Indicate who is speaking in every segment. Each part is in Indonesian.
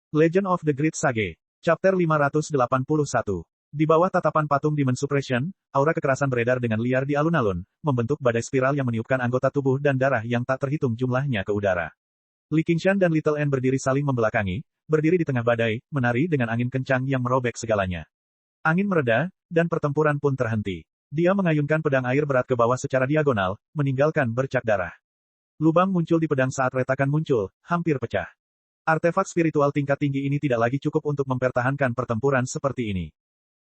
Speaker 1: Legend of the Great Sage. Chapter 581. Di bawah tatapan patung Demon Suppression, aura kekerasan beredar dengan liar di alun-alun, membentuk badai spiral yang meniupkan anggota tubuh dan darah yang tak terhitung jumlahnya ke udara. Li Qingshan dan Little N berdiri saling membelakangi, berdiri di tengah badai, menari dengan angin kencang yang merobek segalanya. Angin mereda, dan pertempuran pun terhenti. Dia mengayunkan pedang air berat ke bawah secara diagonal, meninggalkan bercak darah. Lubang muncul di pedang saat retakan muncul, hampir pecah. Artefak spiritual tingkat tinggi ini tidak lagi cukup untuk mempertahankan pertempuran seperti ini.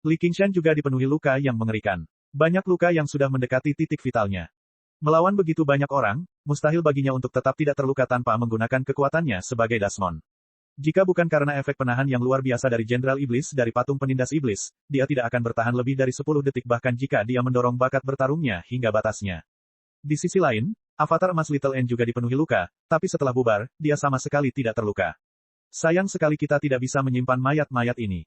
Speaker 1: Li Qingshan juga dipenuhi luka yang mengerikan. Banyak luka yang sudah mendekati titik vitalnya. Melawan begitu banyak orang, mustahil baginya untuk tetap tidak terluka tanpa menggunakan kekuatannya sebagai Dasmon. Jika bukan karena efek penahan yang luar biasa dari Jenderal Iblis dari patung penindas iblis, dia tidak akan bertahan lebih dari 10 detik bahkan jika dia mendorong bakat bertarungnya hingga batasnya. Di sisi lain, avatar emas Little N juga dipenuhi luka, tapi setelah bubar, dia sama sekali tidak terluka. Sayang sekali kita tidak bisa menyimpan mayat-mayat ini.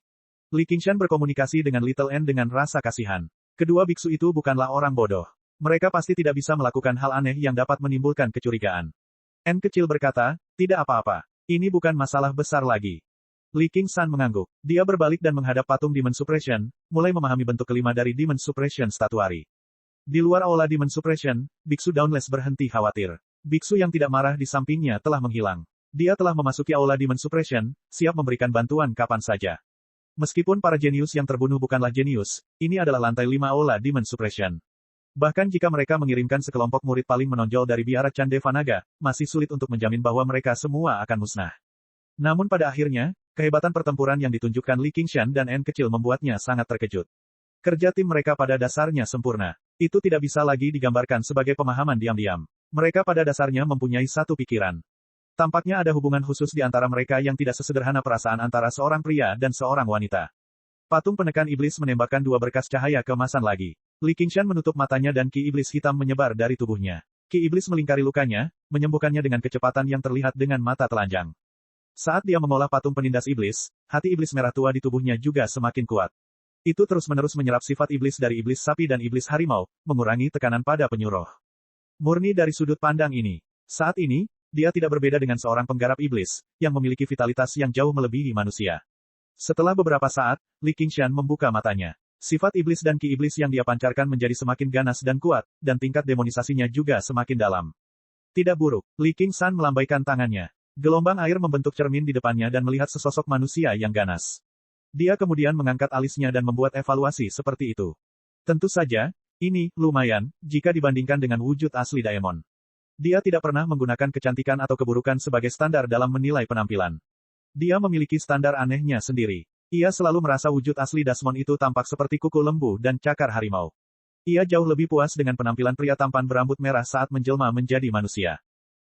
Speaker 1: Li Qingshan berkomunikasi dengan Little N dengan rasa kasihan. Kedua biksu itu bukanlah orang bodoh. Mereka pasti tidak bisa melakukan hal aneh yang dapat menimbulkan kecurigaan. N kecil berkata, tidak apa-apa. Ini bukan masalah besar lagi. Li Qingshan mengangguk. Dia berbalik dan menghadap patung Demon Suppression, mulai memahami bentuk kelima dari Demon Suppression statuari. Di luar aula Demon Suppression, biksu Dauntless berhenti khawatir. Biksu yang tidak marah di sampingnya telah menghilang. Dia telah memasuki aula Demon Suppression, siap memberikan bantuan kapan saja. Meskipun para jenius yang terbunuh bukanlah jenius, ini adalah lantai 5 aula Demon Suppression. Bahkan jika mereka mengirimkan sekelompok murid paling menonjol dari biara Candevanaga, masih sulit untuk menjamin bahwa mereka semua akan musnah. Namun pada akhirnya, kehebatan pertempuran yang ditunjukkan Li Qingshan dan N kecil membuatnya sangat terkejut. Kerja tim mereka pada dasarnya sempurna. Itu tidak bisa lagi digambarkan sebagai pemahaman diam-diam. Mereka pada dasarnya mempunyai satu pikiran. Tampaknya ada hubungan khusus di antara mereka yang tidak sesederhana perasaan antara seorang pria dan seorang wanita. Patung penekan iblis menembakkan dua berkas cahaya keemasan lagi. Li Qingshan menutup matanya dan ki iblis hitam menyebar dari tubuhnya. Ki iblis melingkari lukanya, menyembuhkannya dengan kecepatan yang terlihat dengan mata telanjang. Saat dia mengolah patung penindas iblis, hati iblis merah tua di tubuhnya juga semakin kuat. Itu terus-menerus menyerap sifat iblis dari iblis sapi dan iblis harimau, mengurangi tekanan pada penyuruh. Murni dari sudut pandang ini. Saat ini, dia tidak berbeda dengan seorang penggarap iblis, yang memiliki vitalitas yang jauh melebihi manusia. Setelah beberapa saat, Li Qingshan membuka matanya. Sifat iblis dan ki iblis yang dia pancarkan menjadi semakin ganas dan kuat, dan tingkat demonisasinya juga semakin dalam. Tidak buruk, Li Qingshan melambaikan tangannya. Gelombang air membentuk cermin di depannya dan melihat sesosok manusia yang ganas. Dia kemudian mengangkat alisnya dan membuat evaluasi seperti itu. Tentu saja, ini lumayan, jika dibandingkan dengan wujud asli Daemon. Dia tidak pernah menggunakan kecantikan atau keburukan sebagai standar dalam menilai penampilan. Dia memiliki standar anehnya sendiri. Ia selalu merasa wujud asli Dasmon itu tampak seperti kuku lembu dan cakar harimau. Ia jauh lebih puas dengan penampilan pria tampan berambut merah saat menjelma menjadi manusia.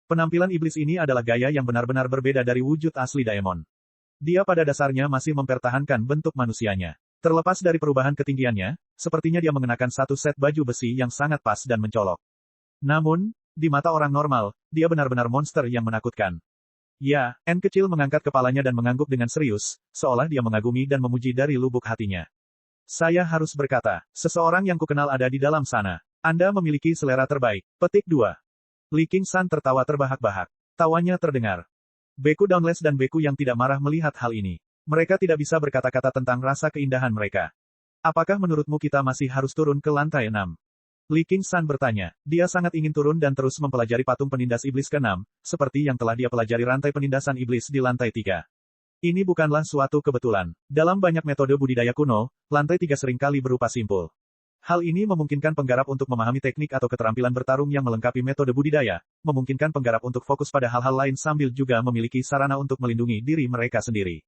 Speaker 1: Penampilan iblis ini adalah gaya yang benar-benar berbeda dari wujud asli Daemon. Dia pada dasarnya masih mempertahankan bentuk manusianya. Terlepas dari perubahan ketinggiannya, sepertinya dia mengenakan satu set baju besi yang sangat pas dan mencolok. Namun, di mata orang normal, dia benar-benar monster yang menakutkan. Ya, N kecil mengangkat kepalanya dan mengangguk dengan serius, seolah dia mengagumi dan memuji dari lubuk hatinya. Saya harus berkata, seseorang yang kukenal ada di dalam sana. Anda memiliki selera terbaik. Petik 2. Li Qingshan tertawa terbahak-bahak. Tawanya terdengar. Beku Dauntless dan Beku yang tidak marah melihat hal ini. Mereka tidak bisa berkata-kata tentang rasa keindahan mereka. Apakah menurutmu kita masih harus turun ke lantai 6? Li Qingshan bertanya. Dia sangat ingin turun dan terus mempelajari patung penindas iblis ke-6, seperti yang telah dia pelajari rantai penindasan iblis di lantai 3. Ini bukanlah suatu kebetulan. Dalam banyak metode budidaya kuno, lantai 3 seringkali berupa simpul. Hal ini memungkinkan penggarap untuk memahami teknik atau keterampilan bertarung yang melengkapi metode budidaya, memungkinkan penggarap untuk fokus pada hal-hal lain sambil juga memiliki sarana untuk melindungi diri mereka sendiri.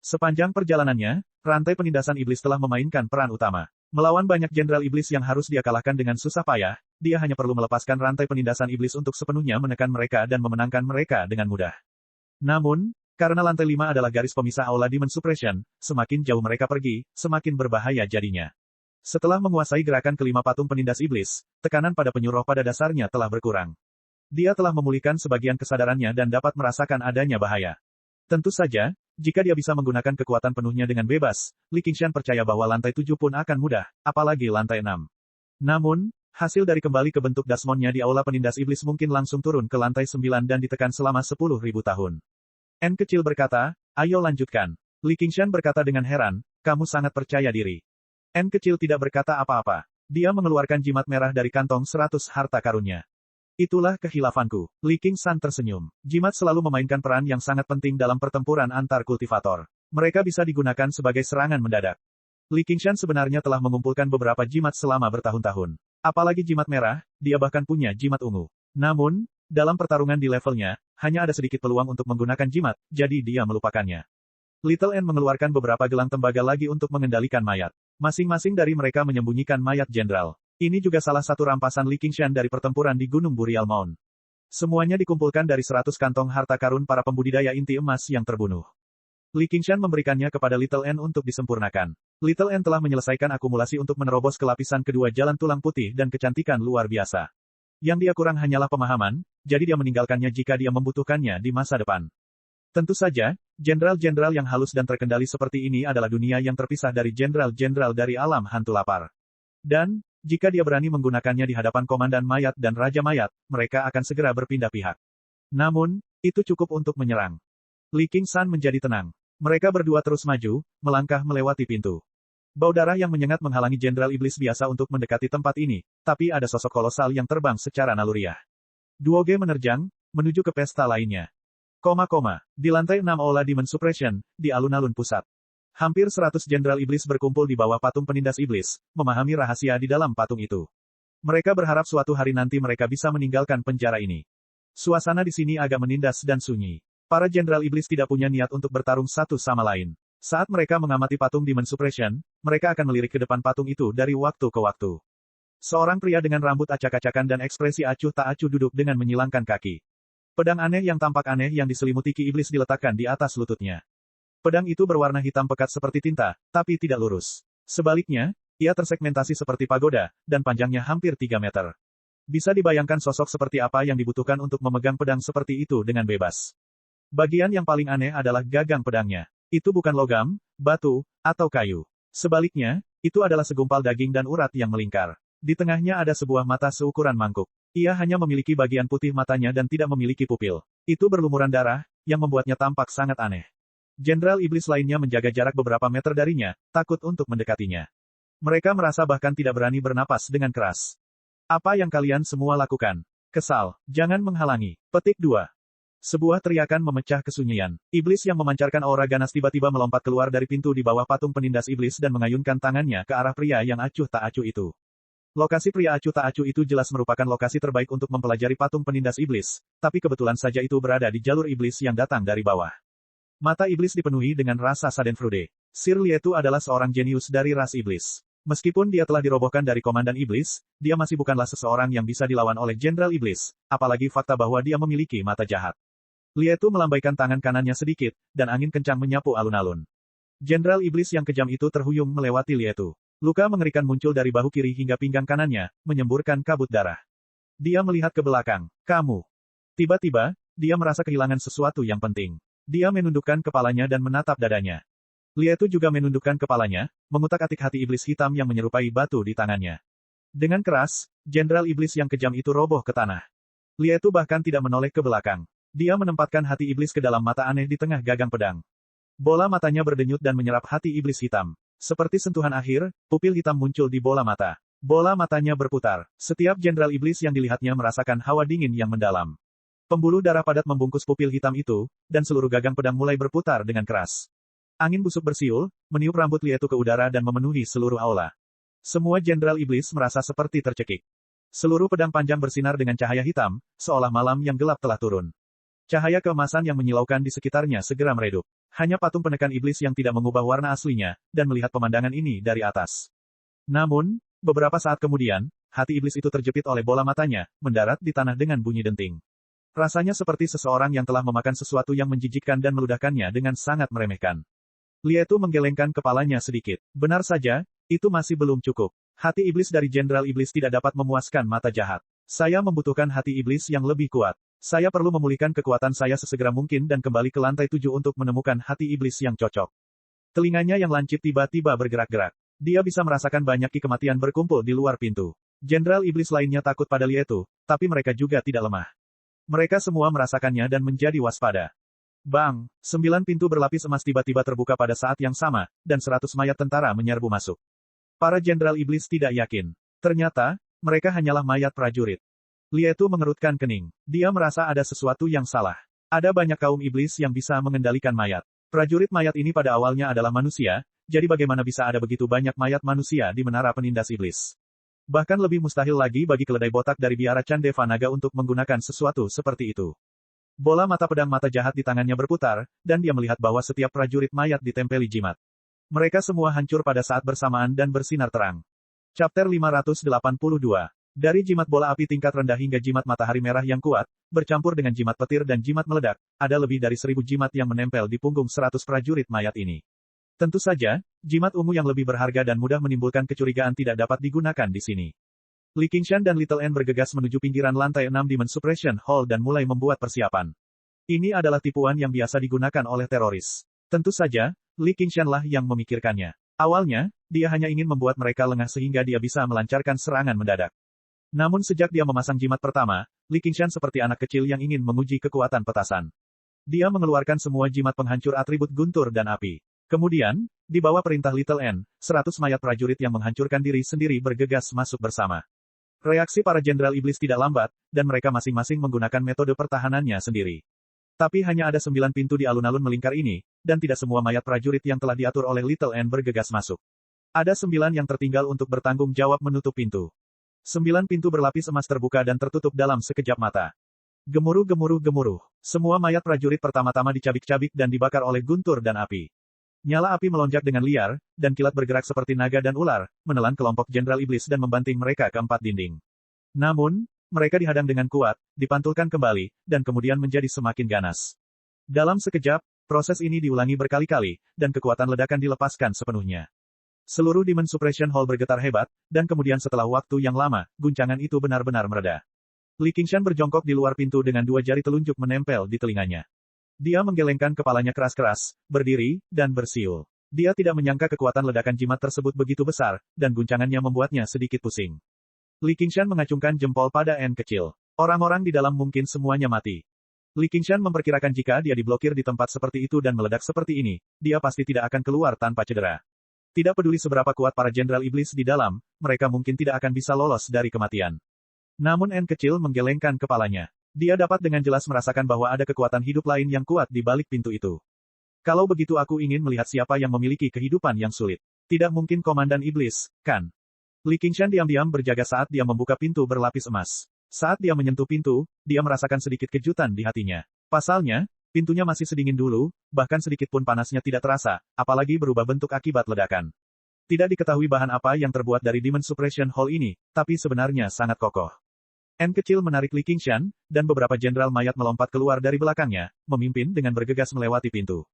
Speaker 1: Sepanjang perjalanannya, rantai penindasan iblis telah memainkan peran utama. Melawan banyak jenderal iblis yang harus dia kalahkan dengan susah payah, dia hanya perlu melepaskan rantai penindasan iblis untuk sepenuhnya menekan mereka dan memenangkan mereka dengan mudah. Namun, karena lantai 5 adalah garis pemisah aula Demon Suppression, semakin jauh mereka pergi, semakin berbahaya jadinya. Setelah menguasai gerakan kelima patung penindas iblis, tekanan pada penyuruh pada dasarnya telah berkurang. Dia telah memulihkan sebagian kesadarannya dan dapat merasakan adanya bahaya. Tentu saja, jika dia bisa menggunakan kekuatan penuhnya dengan bebas, Li Qingshan percaya bahwa lantai 7 pun akan mudah, apalagi lantai 6. Namun, hasil dari kembali ke bentuk Dasmonnya di aula penindas iblis mungkin langsung turun ke lantai 9 dan ditekan selama 10.000 tahun. N kecil berkata, Ayo lanjutkan. Li Qingshan berkata dengan heran, kamu sangat percaya diri. N kecil tidak berkata apa-apa. Dia mengeluarkan jimat merah dari kantong 100 harta karunnya. Itulah kehilafanku. Li Qingshan tersenyum. Jimat selalu memainkan peran yang sangat penting dalam pertempuran antar kultivator. Mereka bisa digunakan sebagai serangan mendadak. Li Qingshan sebenarnya telah mengumpulkan beberapa jimat selama bertahun-tahun. Apalagi jimat merah, dia bahkan punya jimat ungu. Namun, dalam pertarungan di levelnya, hanya ada sedikit peluang untuk menggunakan jimat, jadi dia melupakannya. Little N mengeluarkan beberapa gelang tembaga lagi untuk mengendalikan mayat. Masing-masing dari mereka menyembunyikan mayat jenderal. Ini juga salah satu rampasan Li Qingshan dari pertempuran di Gunung Burial Mound. Semuanya dikumpulkan dari 100 kantong harta karun para pembudidaya inti emas yang terbunuh. Li Qingshan memberikannya kepada Little N untuk disempurnakan. Little N telah menyelesaikan akumulasi untuk menerobos ke lapisan kedua jalan tulang putih dan kecantikan luar biasa. Yang dia kurang hanyalah pemahaman, jadi dia meninggalkannya jika dia membutuhkannya di masa depan. Tentu saja, jenderal-jenderal yang halus dan terkendali seperti ini adalah dunia yang terpisah dari jenderal-jenderal dari alam hantu lapar. Dan, jika dia berani menggunakannya di hadapan komandan mayat dan raja mayat, mereka akan segera berpindah pihak. Namun, itu cukup untuk menyerang. Li Qingshan menjadi tenang. Mereka berdua terus maju, melangkah melewati pintu. Bau darah yang menyengat menghalangi jenderal iblis biasa untuk mendekati tempat ini, tapi ada sosok kolosal yang terbang secara naluriah. Duoge menerjang, menuju ke pesta lainnya. Di lantai 6 Aula Demon Suppression, di alun-alun pusat. Hampir 100 jenderal iblis berkumpul di bawah patung penindas iblis, memahami rahasia di dalam patung itu. Mereka berharap suatu hari nanti mereka bisa meninggalkan penjara ini. Suasana di sini agak menindas dan sunyi. Para jenderal iblis tidak punya niat untuk bertarung satu sama lain. Saat mereka mengamati patung Demon Suppression, mereka akan melirik ke depan patung itu dari waktu ke waktu. Seorang pria dengan rambut acak-acakan dan ekspresi acuh tak acuh duduk dengan menyilangkan kaki. Pedang aneh yang tampak aneh yang diselimuti ki iblis diletakkan di atas lututnya. Pedang itu berwarna hitam pekat seperti tinta, tapi tidak lurus. Sebaliknya, ia tersegmentasi seperti pagoda, dan panjangnya hampir 3 meter. Bisa dibayangkan sosok seperti apa yang dibutuhkan untuk memegang pedang seperti itu dengan bebas. Bagian yang paling aneh adalah gagang pedangnya. Itu bukan logam, batu, atau kayu. Sebaliknya, itu adalah segumpal daging dan urat yang melingkar. Di tengahnya ada sebuah mata seukuran mangkuk. Ia hanya memiliki bagian putih matanya dan tidak memiliki pupil. Itu berlumuran darah, yang membuatnya tampak sangat aneh. Jenderal iblis lainnya menjaga jarak beberapa meter darinya, takut untuk mendekatinya. Mereka merasa bahkan tidak berani bernapas dengan keras. Apa yang kalian semua lakukan? Kesal, jangan menghalangi. Petik 2. Sebuah teriakan memecah kesunyian. Iblis yang memancarkan aura ganas tiba-tiba melompat keluar dari pintu di bawah patung penindas iblis dan mengayunkan tangannya ke arah pria yang acuh tak acuh itu. Lokasi pria acuh tak acuh itu jelas merupakan lokasi terbaik untuk mempelajari patung penindas iblis, tapi kebetulan saja itu berada di jalur iblis yang datang dari bawah. Mata iblis dipenuhi dengan rasa Schadenfreude. Sir Lietu adalah seorang jenius dari ras iblis. Meskipun dia telah dirobohkan dari komandan iblis, dia masih bukanlah seseorang yang bisa dilawan oleh jenderal iblis, apalagi fakta bahwa dia memiliki mata jahat. Lietu melambaikan tangan kanannya sedikit, dan angin kencang menyapu alun-alun. Jenderal iblis yang kejam itu terhuyung melewati Lietu. Luka mengerikan muncul dari bahu kiri hingga pinggang kanannya, menyemburkan kabut darah. Dia melihat ke belakang. Kamu. Tiba-tiba, dia merasa kehilangan sesuatu yang penting. Dia menundukkan kepalanya dan menatap dadanya. Lietu juga menundukkan kepalanya, mengutak-atik hati iblis hitam yang menyerupai batu di tangannya. Dengan keras, jenderal iblis yang kejam itu roboh ke tanah. Lietu bahkan tidak menoleh ke belakang. Dia menempatkan hati iblis ke dalam mata aneh di tengah gagang pedang. Bola matanya berdenyut dan menyerap hati iblis hitam. Seperti sentuhan akhir, pupil hitam muncul di bola mata. Bola matanya berputar. Setiap jenderal iblis yang dilihatnya merasakan hawa dingin yang mendalam. Pembuluh darah padat membungkus pupil hitam itu, dan seluruh gagang pedang mulai berputar dengan keras. Angin busuk bersiul, meniup rambut Lietu ke udara dan memenuhi seluruh aula. Semua jenderal iblis merasa seperti tercekik. Seluruh pedang panjang bersinar dengan cahaya hitam, seolah malam yang gelap telah turun. Cahaya keemasan yang menyilaukan di sekitarnya segera meredup. Hanya patung penekan iblis yang tidak mengubah warna aslinya, dan melihat pemandangan ini dari atas. Namun, beberapa saat kemudian, hati iblis itu terjepit oleh bola matanya, mendarat di tanah dengan bunyi denting. Rasanya seperti seseorang yang telah memakan sesuatu yang menjijikkan dan meludahkannya dengan sangat meremehkan. Lietu menggelengkan kepalanya sedikit. Benar saja, itu masih belum cukup. Hati iblis dari jenderal iblis tidak dapat memuaskan mata jahat. Saya membutuhkan hati iblis yang lebih kuat. Saya perlu memulihkan kekuatan saya sesegera mungkin dan kembali ke lantai 7 untuk menemukan hati iblis yang cocok. Telinganya yang lancip tiba-tiba bergerak-gerak. Dia bisa merasakan banyak ki kematian berkumpul di luar pintu. Jenderal iblis lainnya takut pada Lietu, tapi mereka juga tidak lemah. Mereka semua merasakannya dan menjadi waspada. Bang! 9 pintu berlapis emas tiba-tiba terbuka pada saat yang sama, dan 100 mayat tentara menyerbu masuk. Para jenderal iblis tidak yakin. Ternyata, mereka hanyalah mayat prajurit. Lietu mengerutkan kening. Dia merasa ada sesuatu yang salah. Ada banyak kaum iblis yang bisa mengendalikan mayat. Prajurit mayat ini pada awalnya adalah manusia, jadi bagaimana bisa ada begitu banyak mayat manusia di menara penindas iblis? Bahkan lebih mustahil lagi bagi keledai botak dari biara Candeva Naga untuk menggunakan sesuatu seperti itu. Bola mata pedang mata jahat di tangannya berputar, dan dia melihat bahwa setiap prajurit mayat ditempeli jimat. Mereka semua hancur pada saat bersamaan dan bersinar terang. Chapter 582. Dari jimat bola api tingkat rendah hingga jimat matahari merah yang kuat, bercampur dengan jimat petir dan jimat meledak, ada lebih dari 1000 jimat yang menempel di punggung 100 prajurit mayat ini. Tentu saja, jimat ungu yang lebih berharga dan mudah menimbulkan kecurigaan tidak dapat digunakan di sini. Li Qingshan dan Little N bergegas menuju pinggiran lantai 6 Demon Suppression Hall dan mulai membuat persiapan. Ini adalah tipuan yang biasa digunakan oleh teroris. Tentu saja, Li Qingshan lah yang memikirkannya. Awalnya, dia hanya ingin membuat mereka lengah sehingga dia bisa melancarkan serangan mendadak. Namun sejak dia memasang jimat pertama, Li Qingshan seperti anak kecil yang ingin menguji kekuatan petasan. Dia mengeluarkan semua jimat penghancur atribut guntur dan api. Kemudian, di bawah perintah Little N, 100 mayat prajurit yang menghancurkan diri sendiri bergegas masuk bersama. Reaksi para jenderal iblis tidak lambat, dan mereka masing-masing menggunakan metode pertahanannya sendiri. Tapi hanya ada 9 pintu di alun-alun melingkar ini, dan tidak semua mayat prajurit yang telah diatur oleh Little N bergegas masuk. Ada 9 yang tertinggal untuk bertanggung jawab menutup pintu. 9 pintu berlapis emas terbuka dan tertutup dalam sekejap mata. Gemuruh gemuruh gemuruh. Semua mayat prajurit pertama-tama dicabik-cabik dan dibakar oleh guntur dan api. Nyala api melonjak dengan liar, dan kilat bergerak seperti naga dan ular, menelan kelompok jenderal iblis dan membanting mereka ke 4 dinding. Namun, mereka dihadang dengan kuat, dipantulkan kembali, dan kemudian menjadi semakin ganas. Dalam sekejap, proses ini diulangi berkali-kali, dan kekuatan ledakan dilepaskan sepenuhnya. Seluruh Demon Suppression Hall bergetar hebat, dan kemudian setelah waktu yang lama, guncangan itu benar-benar mereda. Li Qingshan berjongkok di luar pintu dengan 2 jari telunjuk menempel di telinganya. Dia menggelengkan kepalanya keras-keras, berdiri, dan bersiul. Dia tidak menyangka kekuatan ledakan jimat tersebut begitu besar, dan guncangannya membuatnya sedikit pusing. Li Qingshan mengacungkan jempol pada N kecil. Orang-orang di dalam mungkin semuanya mati. Li Qingshan memperkirakan jika dia diblokir di tempat seperti itu dan meledak seperti ini, dia pasti tidak akan keluar tanpa cedera. Tidak peduli seberapa kuat para jenderal iblis di dalam, mereka mungkin tidak akan bisa lolos dari kematian. Namun N kecil menggelengkan kepalanya. Dia dapat dengan jelas merasakan bahwa ada kekuatan hidup lain yang kuat di balik pintu itu. Kalau begitu aku ingin melihat siapa yang memiliki kehidupan yang sulit. Tidak mungkin Komandan Iblis, kan? Li Qingshan diam-diam berjaga saat dia membuka pintu berlapis emas. Saat dia menyentuh pintu, dia merasakan sedikit kejutan di hatinya. Pasalnya, pintunya masih sedingin dulu, bahkan sedikit pun panasnya tidak terasa, apalagi berubah bentuk akibat ledakan. Tidak diketahui bahan apa yang terbuat dari Demon Suppression Hall ini, tapi sebenarnya sangat kokoh. N kecil menarik Li Qingshan, dan beberapa jenderal mayat melompat keluar dari belakangnya, memimpin dengan bergegas melewati pintu.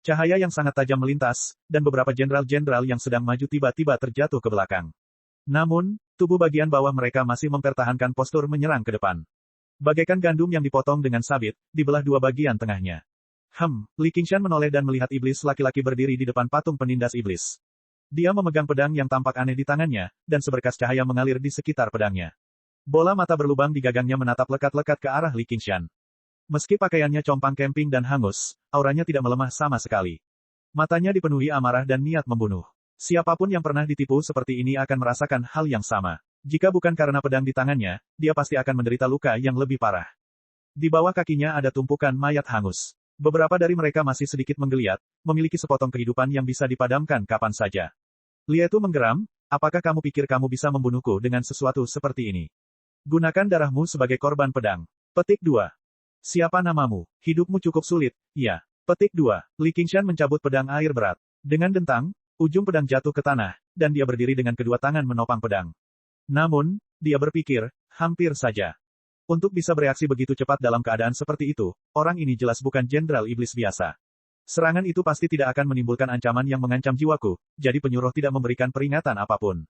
Speaker 1: Cahaya yang sangat tajam melintas, dan beberapa jenderal-jenderal yang sedang maju tiba-tiba terjatuh ke belakang. Namun, tubuh bagian bawah mereka masih mempertahankan postur menyerang ke depan. Bagaikan gandum yang dipotong dengan sabit, dibelah 2 bagian tengahnya. Li Qingshan menoleh dan melihat iblis laki-laki berdiri di depan patung penindas iblis. Dia memegang pedang yang tampak aneh di tangannya, dan seberkas cahaya mengalir di sekitar pedangnya. Bola mata berlubang di gagangnya menatap lekat-lekat ke arah Li Qingshan. Meski pakaiannya compang camping dan hangus, auranya tidak melemah sama sekali. Matanya dipenuhi amarah dan niat membunuh. Siapapun yang pernah ditipu seperti ini akan merasakan hal yang sama. Jika bukan karena pedang di tangannya, dia pasti akan menderita luka yang lebih parah. Di bawah kakinya ada tumpukan mayat hangus. Beberapa dari mereka masih sedikit menggeliat, memiliki sepotong kehidupan yang bisa dipadamkan kapan saja. Lietu menggeram, apakah kamu pikir kamu bisa membunuhku dengan sesuatu seperti ini? Gunakan darahmu sebagai korban pedang. Petik 2. Siapa namamu? Hidupmu cukup sulit, ya. Petik 2. Li Qingshan mencabut pedang air berat. Dengan dentang, ujung pedang jatuh ke tanah, dan dia berdiri dengan kedua tangan menopang pedang. Namun, dia berpikir, hampir saja. Untuk bisa bereaksi begitu cepat dalam keadaan seperti itu, orang ini jelas bukan jenderal iblis biasa. Serangan itu pasti tidak akan menimbulkan ancaman yang mengancam jiwaku, jadi penyuruh tidak memberikan peringatan apapun.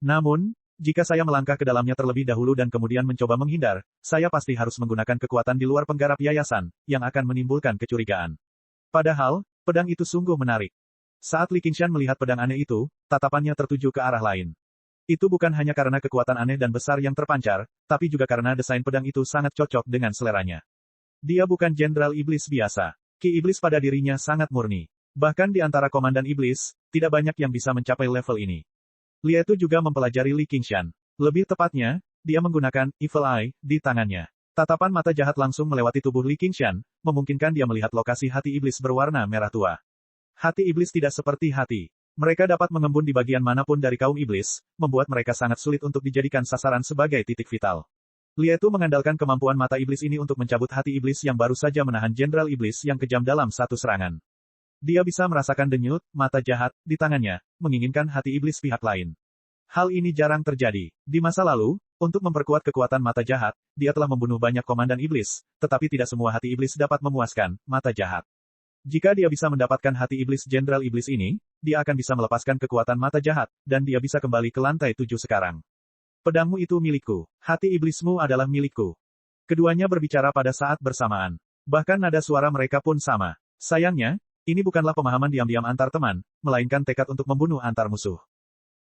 Speaker 1: Namun, jika saya melangkah ke dalamnya terlebih dahulu dan kemudian mencoba menghindar, saya pasti harus menggunakan kekuatan di luar penggarap yayasan, yang akan menimbulkan kecurigaan. Padahal, pedang itu sungguh menarik. Saat Li Qingshan melihat pedang aneh itu, tatapannya tertuju ke arah lain. Itu bukan hanya karena kekuatan aneh dan besar yang terpancar, tapi juga karena desain pedang itu sangat cocok dengan seleranya. Dia bukan jenderal iblis biasa. Ki iblis pada dirinya sangat murni. Bahkan di antara komandan iblis, tidak banyak yang bisa mencapai level ini. Lie Tu juga mempelajari Li Qingshan. Lebih tepatnya, dia menggunakan Evil Eye di tangannya. Tatapan mata jahat langsung melewati tubuh Li Qingshan, memungkinkan dia melihat lokasi hati iblis berwarna merah tua. Hati iblis tidak seperti hati. Mereka dapat mengembun di bagian manapun dari kaum iblis, membuat mereka sangat sulit untuk dijadikan sasaran sebagai titik vital. Lie Tu mengandalkan kemampuan mata iblis ini untuk mencabut hati iblis yang baru saja menahan jenderal iblis yang kejam dalam satu serangan. Dia bisa merasakan denyut mata jahat di tangannya, menginginkan hati iblis pihak lain. Hal ini jarang terjadi. Di masa lalu, untuk memperkuat kekuatan mata jahat, dia telah membunuh banyak komandan iblis, tetapi tidak semua hati iblis dapat memuaskan mata jahat. Jika dia bisa mendapatkan hati iblis jenderal iblis ini, dia akan bisa melepaskan kekuatan mata jahat, dan dia bisa kembali ke lantai 7 sekarang. Pedangmu itu milikku. Hati iblismu adalah milikku. Keduanya berbicara pada saat bersamaan. Bahkan nada suara mereka pun sama. Sayangnya, ini bukanlah pemahaman diam-diam antar teman, melainkan tekad untuk membunuh antar musuh.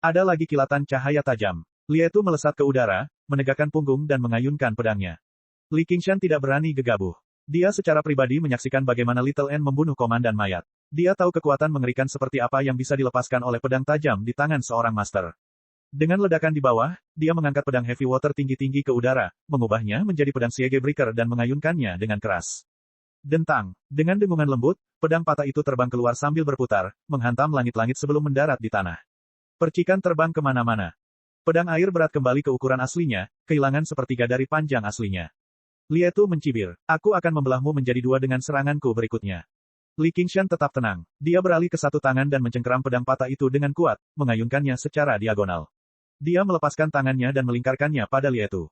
Speaker 1: Ada lagi kilatan cahaya tajam. Lie Tu melesat ke udara, menegakkan punggung dan mengayunkan pedangnya. Li Qingshan tidak berani gegabah. Dia secara pribadi menyaksikan bagaimana Little N membunuh komandan mayat. Dia tahu kekuatan mengerikan seperti apa yang bisa dilepaskan oleh pedang tajam di tangan seorang master. Dengan ledakan di bawah, dia mengangkat pedang Heavy Water tinggi-tinggi ke udara, mengubahnya menjadi pedang Siege Breaker dan mengayunkannya dengan keras. Dentang. Dengan dengungan lembut, pedang patah itu terbang keluar sambil berputar, menghantam langit-langit sebelum mendarat di tanah. Percikan terbang kemana-mana. Pedang air berat kembali ke ukuran aslinya, kehilangan sepertiga dari panjang aslinya. Lie Tu mencibir, aku akan membelahmu menjadi dua dengan seranganku berikutnya. Li Qingshan tetap tenang. Dia beralih ke satu tangan dan mencengkeram pedang patah itu dengan kuat, mengayunkannya secara diagonal. Dia melepaskan tangannya dan melingkarkannya pada Lie Tu.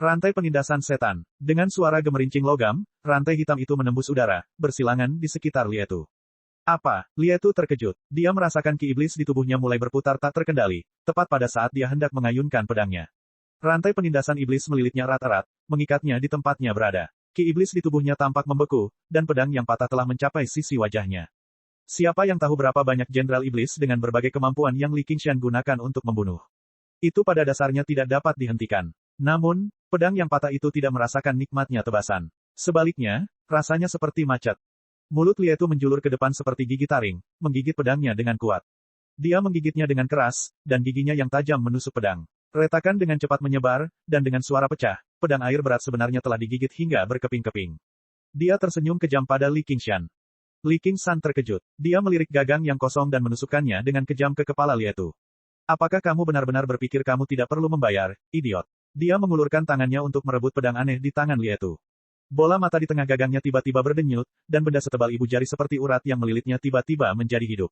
Speaker 1: Rantai penindasan setan. Dengan suara gemerincing logam, rantai hitam itu menembus udara, bersilangan di sekitar Lie Tu. Apa? Lie Tu terkejut. Dia merasakan ki iblis di tubuhnya mulai berputar tak terkendali, tepat pada saat dia hendak mengayunkan pedangnya. Rantai penindasan iblis melilitnya erat-erat, mengikatnya di tempatnya berada. Ki iblis di tubuhnya tampak membeku, dan pedang yang patah telah mencapai sisi wajahnya. Siapa yang tahu berapa banyak jenderal iblis dengan berbagai kemampuan yang Li Qingshan gunakan untuk membunuh? Itu pada dasarnya tidak dapat dihentikan. Namun, pedang yang patah itu tidak merasakan nikmatnya tebasan. Sebaliknya, rasanya seperti macet. Mulut Lie Tu menjulur ke depan seperti gigi taring, menggigit pedangnya dengan kuat. Dia menggigitnya dengan keras, dan giginya yang tajam menusuk pedang. Retakan dengan cepat menyebar, dan dengan suara pecah, pedang air berat sebenarnya telah digigit hingga berkeping-keping. Dia tersenyum kejam pada Li Qingshan. Li Qingshan terkejut. Dia melirik gagang yang kosong dan menusukkannya dengan kejam ke kepala Lie Tu. Apakah kamu benar-benar berpikir kamu tidak perlu membayar, idiot? Dia mengulurkan tangannya untuk merebut pedang aneh di tangan Lie Tu. Bola mata di tengah gagangnya tiba-tiba berdenyut, dan benda setebal ibu jari seperti urat yang melilitnya tiba-tiba menjadi hidup.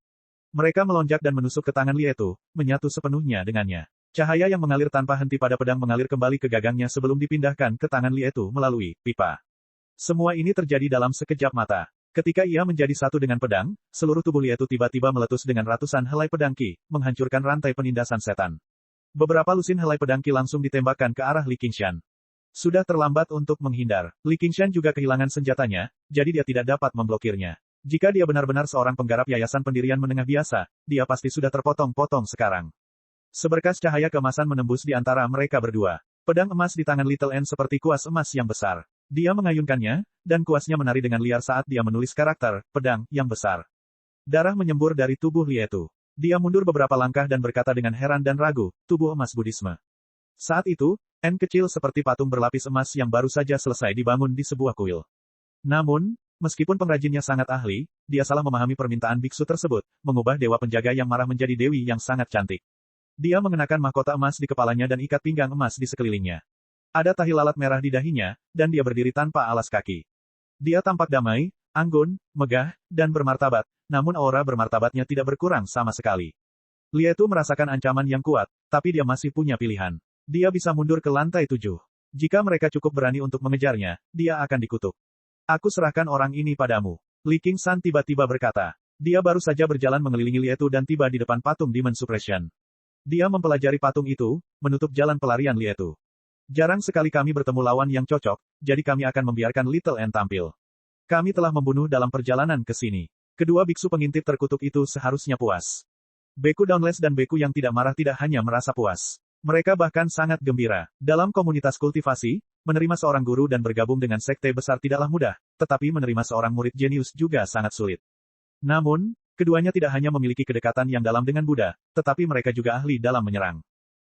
Speaker 1: Mereka melonjak dan menusuk ke tangan Lie Tu, menyatu sepenuhnya dengannya. Cahaya yang mengalir tanpa henti pada pedang mengalir kembali ke gagangnya sebelum dipindahkan ke tangan Lie Tu melalui pipa. Semua ini terjadi dalam sekejap mata. Ketika ia menjadi satu dengan pedang, seluruh tubuh Lie Tu tiba-tiba meletus dengan ratusan helai pedang ki, menghancurkan rantai penindasan setan. Beberapa lusin helai pedang ki langsung ditembakkan ke arah Li Qingshan. Sudah terlambat untuk menghindar. Li Qingshan juga kehilangan senjatanya, jadi dia tidak dapat memblokirnya. Jika dia benar-benar seorang penggarap yayasan pendirian menengah biasa, dia pasti sudah terpotong-potong sekarang. Seberkas cahaya keemasan menembus di antara mereka berdua. Pedang emas di tangan Little N seperti kuas emas yang besar. Dia mengayunkannya, dan kuasnya menari dengan liar saat dia menulis karakter, pedang, yang besar. Darah menyembur dari tubuh Lie Tu. Dia mundur beberapa langkah dan berkata dengan heran dan ragu, tubuh emas Buddhisme. Saat itu, N kecil seperti patung berlapis emas yang baru saja selesai dibangun di sebuah kuil. Namun, meskipun pengrajinnya sangat ahli, dia salah memahami permintaan biksu tersebut, mengubah dewa penjaga yang marah menjadi dewi yang sangat cantik. Dia mengenakan mahkota emas di kepalanya dan ikat pinggang emas di sekelilingnya. Ada tahi lalat merah di dahinya, dan dia berdiri tanpa alas kaki. Dia tampak damai, anggun, megah, dan bermartabat, namun aura bermartabatnya tidak berkurang sama sekali. Lie Tu merasakan ancaman yang kuat, tapi dia masih punya pilihan. Dia bisa mundur ke lantai 7. Jika mereka cukup berani untuk mengejarnya, dia akan dikutuk. Aku serahkan orang ini padamu. Li Qingshan tiba-tiba berkata. Dia baru saja berjalan mengelilingi Lie Tu dan tiba di depan patung Demon Suppression. Dia mempelajari patung itu, menutup jalan pelarian Lie Tu. Jarang sekali kami bertemu lawan yang cocok, jadi kami akan membiarkan Little N tampil. Kami telah membunuh dalam perjalanan ke sini. Kedua biksu pengintip terkutuk itu seharusnya puas. Beku Dauntless dan Beku yang tidak marah tidak hanya merasa puas. Mereka bahkan sangat gembira. Dalam komunitas kultivasi, menerima seorang guru dan bergabung dengan sekte besar tidaklah mudah, tetapi menerima seorang murid jenius juga sangat sulit. Namun, keduanya tidak hanya memiliki kedekatan yang dalam dengan Buddha, tetapi mereka juga ahli dalam menyerang.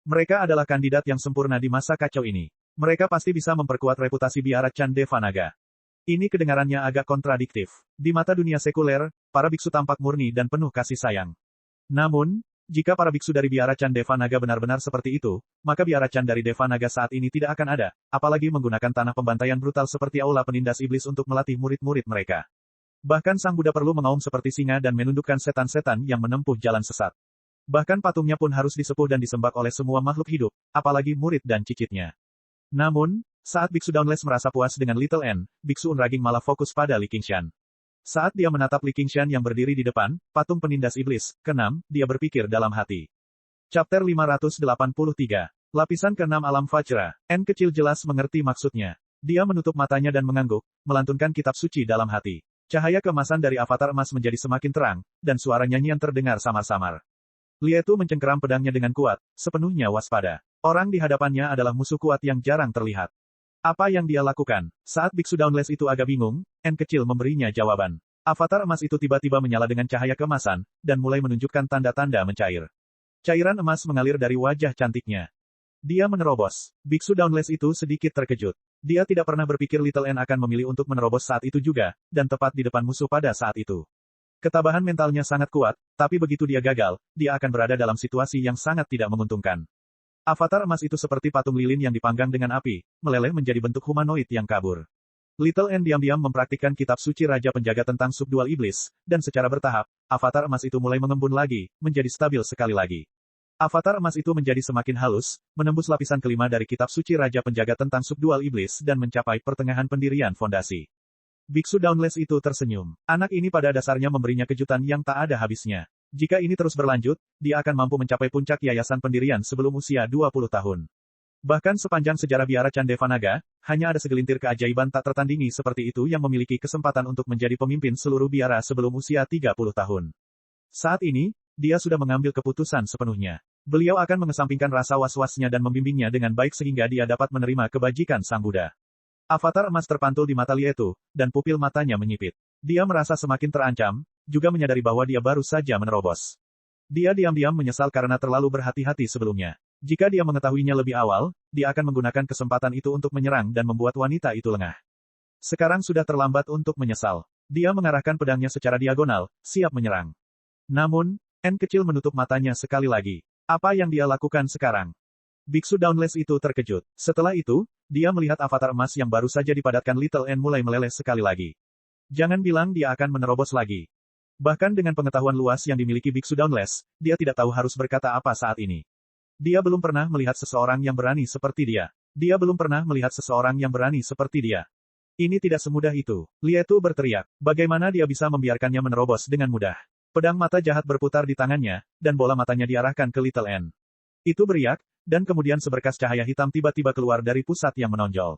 Speaker 1: Mereka adalah kandidat yang sempurna di masa kacau ini. Mereka pasti bisa memperkuat reputasi biara Chandeva Naga. Ini kedengarannya agak kontradiktif. Di mata dunia sekuler, para biksu tampak murni dan penuh kasih sayang. Namun, jika para biksu dari biara Chandeva Naga benar-benar seperti itu, maka biara Chan dari Deva Naga saat ini tidak akan ada, apalagi menggunakan tanah pembantaian brutal seperti aula penindas iblis untuk melatih murid-murid mereka. Bahkan Sang Buddha perlu mengaum seperti singa dan menundukkan setan-setan yang menempuh jalan sesat. Bahkan patungnya pun harus disepuh dan disembah oleh semua makhluk hidup, apalagi murid dan cicitnya. Namun, saat Biksu Dauntless merasa puas dengan Little N, Biksu Unraging malah fokus pada Li Qingshan. Saat dia menatap Li Qingshan yang berdiri di depan, patung penindas iblis, ke-6, dia berpikir dalam hati. Chapter 583. Lapisan ke-6 Alam Vajra. N kecil jelas mengerti maksudnya. Dia menutup matanya dan mengangguk, melantunkan kitab suci dalam hati. Cahaya keemasan dari avatar emas menjadi semakin terang, dan suara nyanyian terdengar samar-samar. Lietu mencengkeram pedangnya dengan kuat, sepenuhnya waspada. Orang di hadapannya adalah musuh kuat yang jarang terlihat. Apa yang dia lakukan? Saat Biksu Dauntless itu agak bingung, N kecil memberinya jawaban. Avatar emas itu tiba-tiba menyala dengan cahaya keemasan, dan mulai menunjukkan tanda-tanda mencair. Cairan emas mengalir dari wajah cantiknya. Dia menerobos. Biksu Dauntless itu sedikit terkejut. Dia tidak pernah berpikir Little N akan memilih untuk menerobos saat itu juga, dan tepat di depan musuh pada saat itu. Ketabahan mentalnya sangat kuat, tapi begitu dia gagal, dia akan berada dalam situasi yang sangat tidak menguntungkan. Avatar emas itu seperti patung lilin yang dipanggang dengan api, meleleh menjadi bentuk humanoid yang kabur. Little N diam-diam mempraktikkan kitab suci Raja Penjaga tentang subdual iblis, dan secara bertahap, avatar emas itu mulai mengembun lagi, menjadi stabil sekali lagi. Avatar emas itu menjadi semakin halus, menembus lapisan kelima dari kitab suci Raja Penjaga tentang subdual iblis dan mencapai pertengahan pendirian fondasi. Biksu Dauntless itu tersenyum. Anak ini pada dasarnya memberinya kejutan yang tak ada habisnya. Jika ini terus berlanjut, dia akan mampu mencapai puncak yayasan pendirian sebelum usia 20 tahun. Bahkan sepanjang sejarah biara Chandeva Naga, hanya ada segelintir keajaiban tak tertandingi seperti itu yang memiliki kesempatan untuk menjadi pemimpin seluruh biara sebelum usia 30 tahun. Saat ini, dia sudah mengambil keputusan sepenuhnya. Beliau akan mengesampingkan rasa was-wasnya dan membimbingnya dengan baik sehingga dia dapat menerima kebajikan Sang Buddha. Avatar emas terpantul di mata Lietu, dan pupil matanya menyipit. Dia merasa semakin terancam, juga menyadari bahwa dia baru saja menerobos. Dia diam-diam menyesal karena terlalu berhati-hati sebelumnya. Jika dia mengetahuinya lebih awal, dia akan menggunakan kesempatan itu untuk menyerang dan membuat wanita itu lengah. Sekarang sudah terlambat untuk menyesal. Dia mengarahkan pedangnya secara diagonal, siap menyerang. Namun, N kecil menutup matanya sekali lagi. Apa yang dia lakukan sekarang? Biksu Dauntless itu terkejut. Setelah itu, dia melihat avatar emas yang baru saja dipadatkan Little N mulai meleleh sekali lagi. Jangan bilang dia akan menerobos lagi. Bahkan dengan pengetahuan luas yang dimiliki Biksu Dauntless, dia tidak tahu harus berkata apa saat ini. Dia belum pernah melihat seseorang yang berani seperti dia. Dia belum pernah melihat seseorang yang berani seperti dia. Ini tidak semudah itu. Lietu berteriak. Bagaimana dia bisa membiarkannya menerobos dengan mudah? Pedang mata jahat berputar di tangannya, dan bola matanya diarahkan ke Little N. Itu beriak, dan kemudian seberkas cahaya hitam tiba-tiba keluar dari pusat yang menonjol.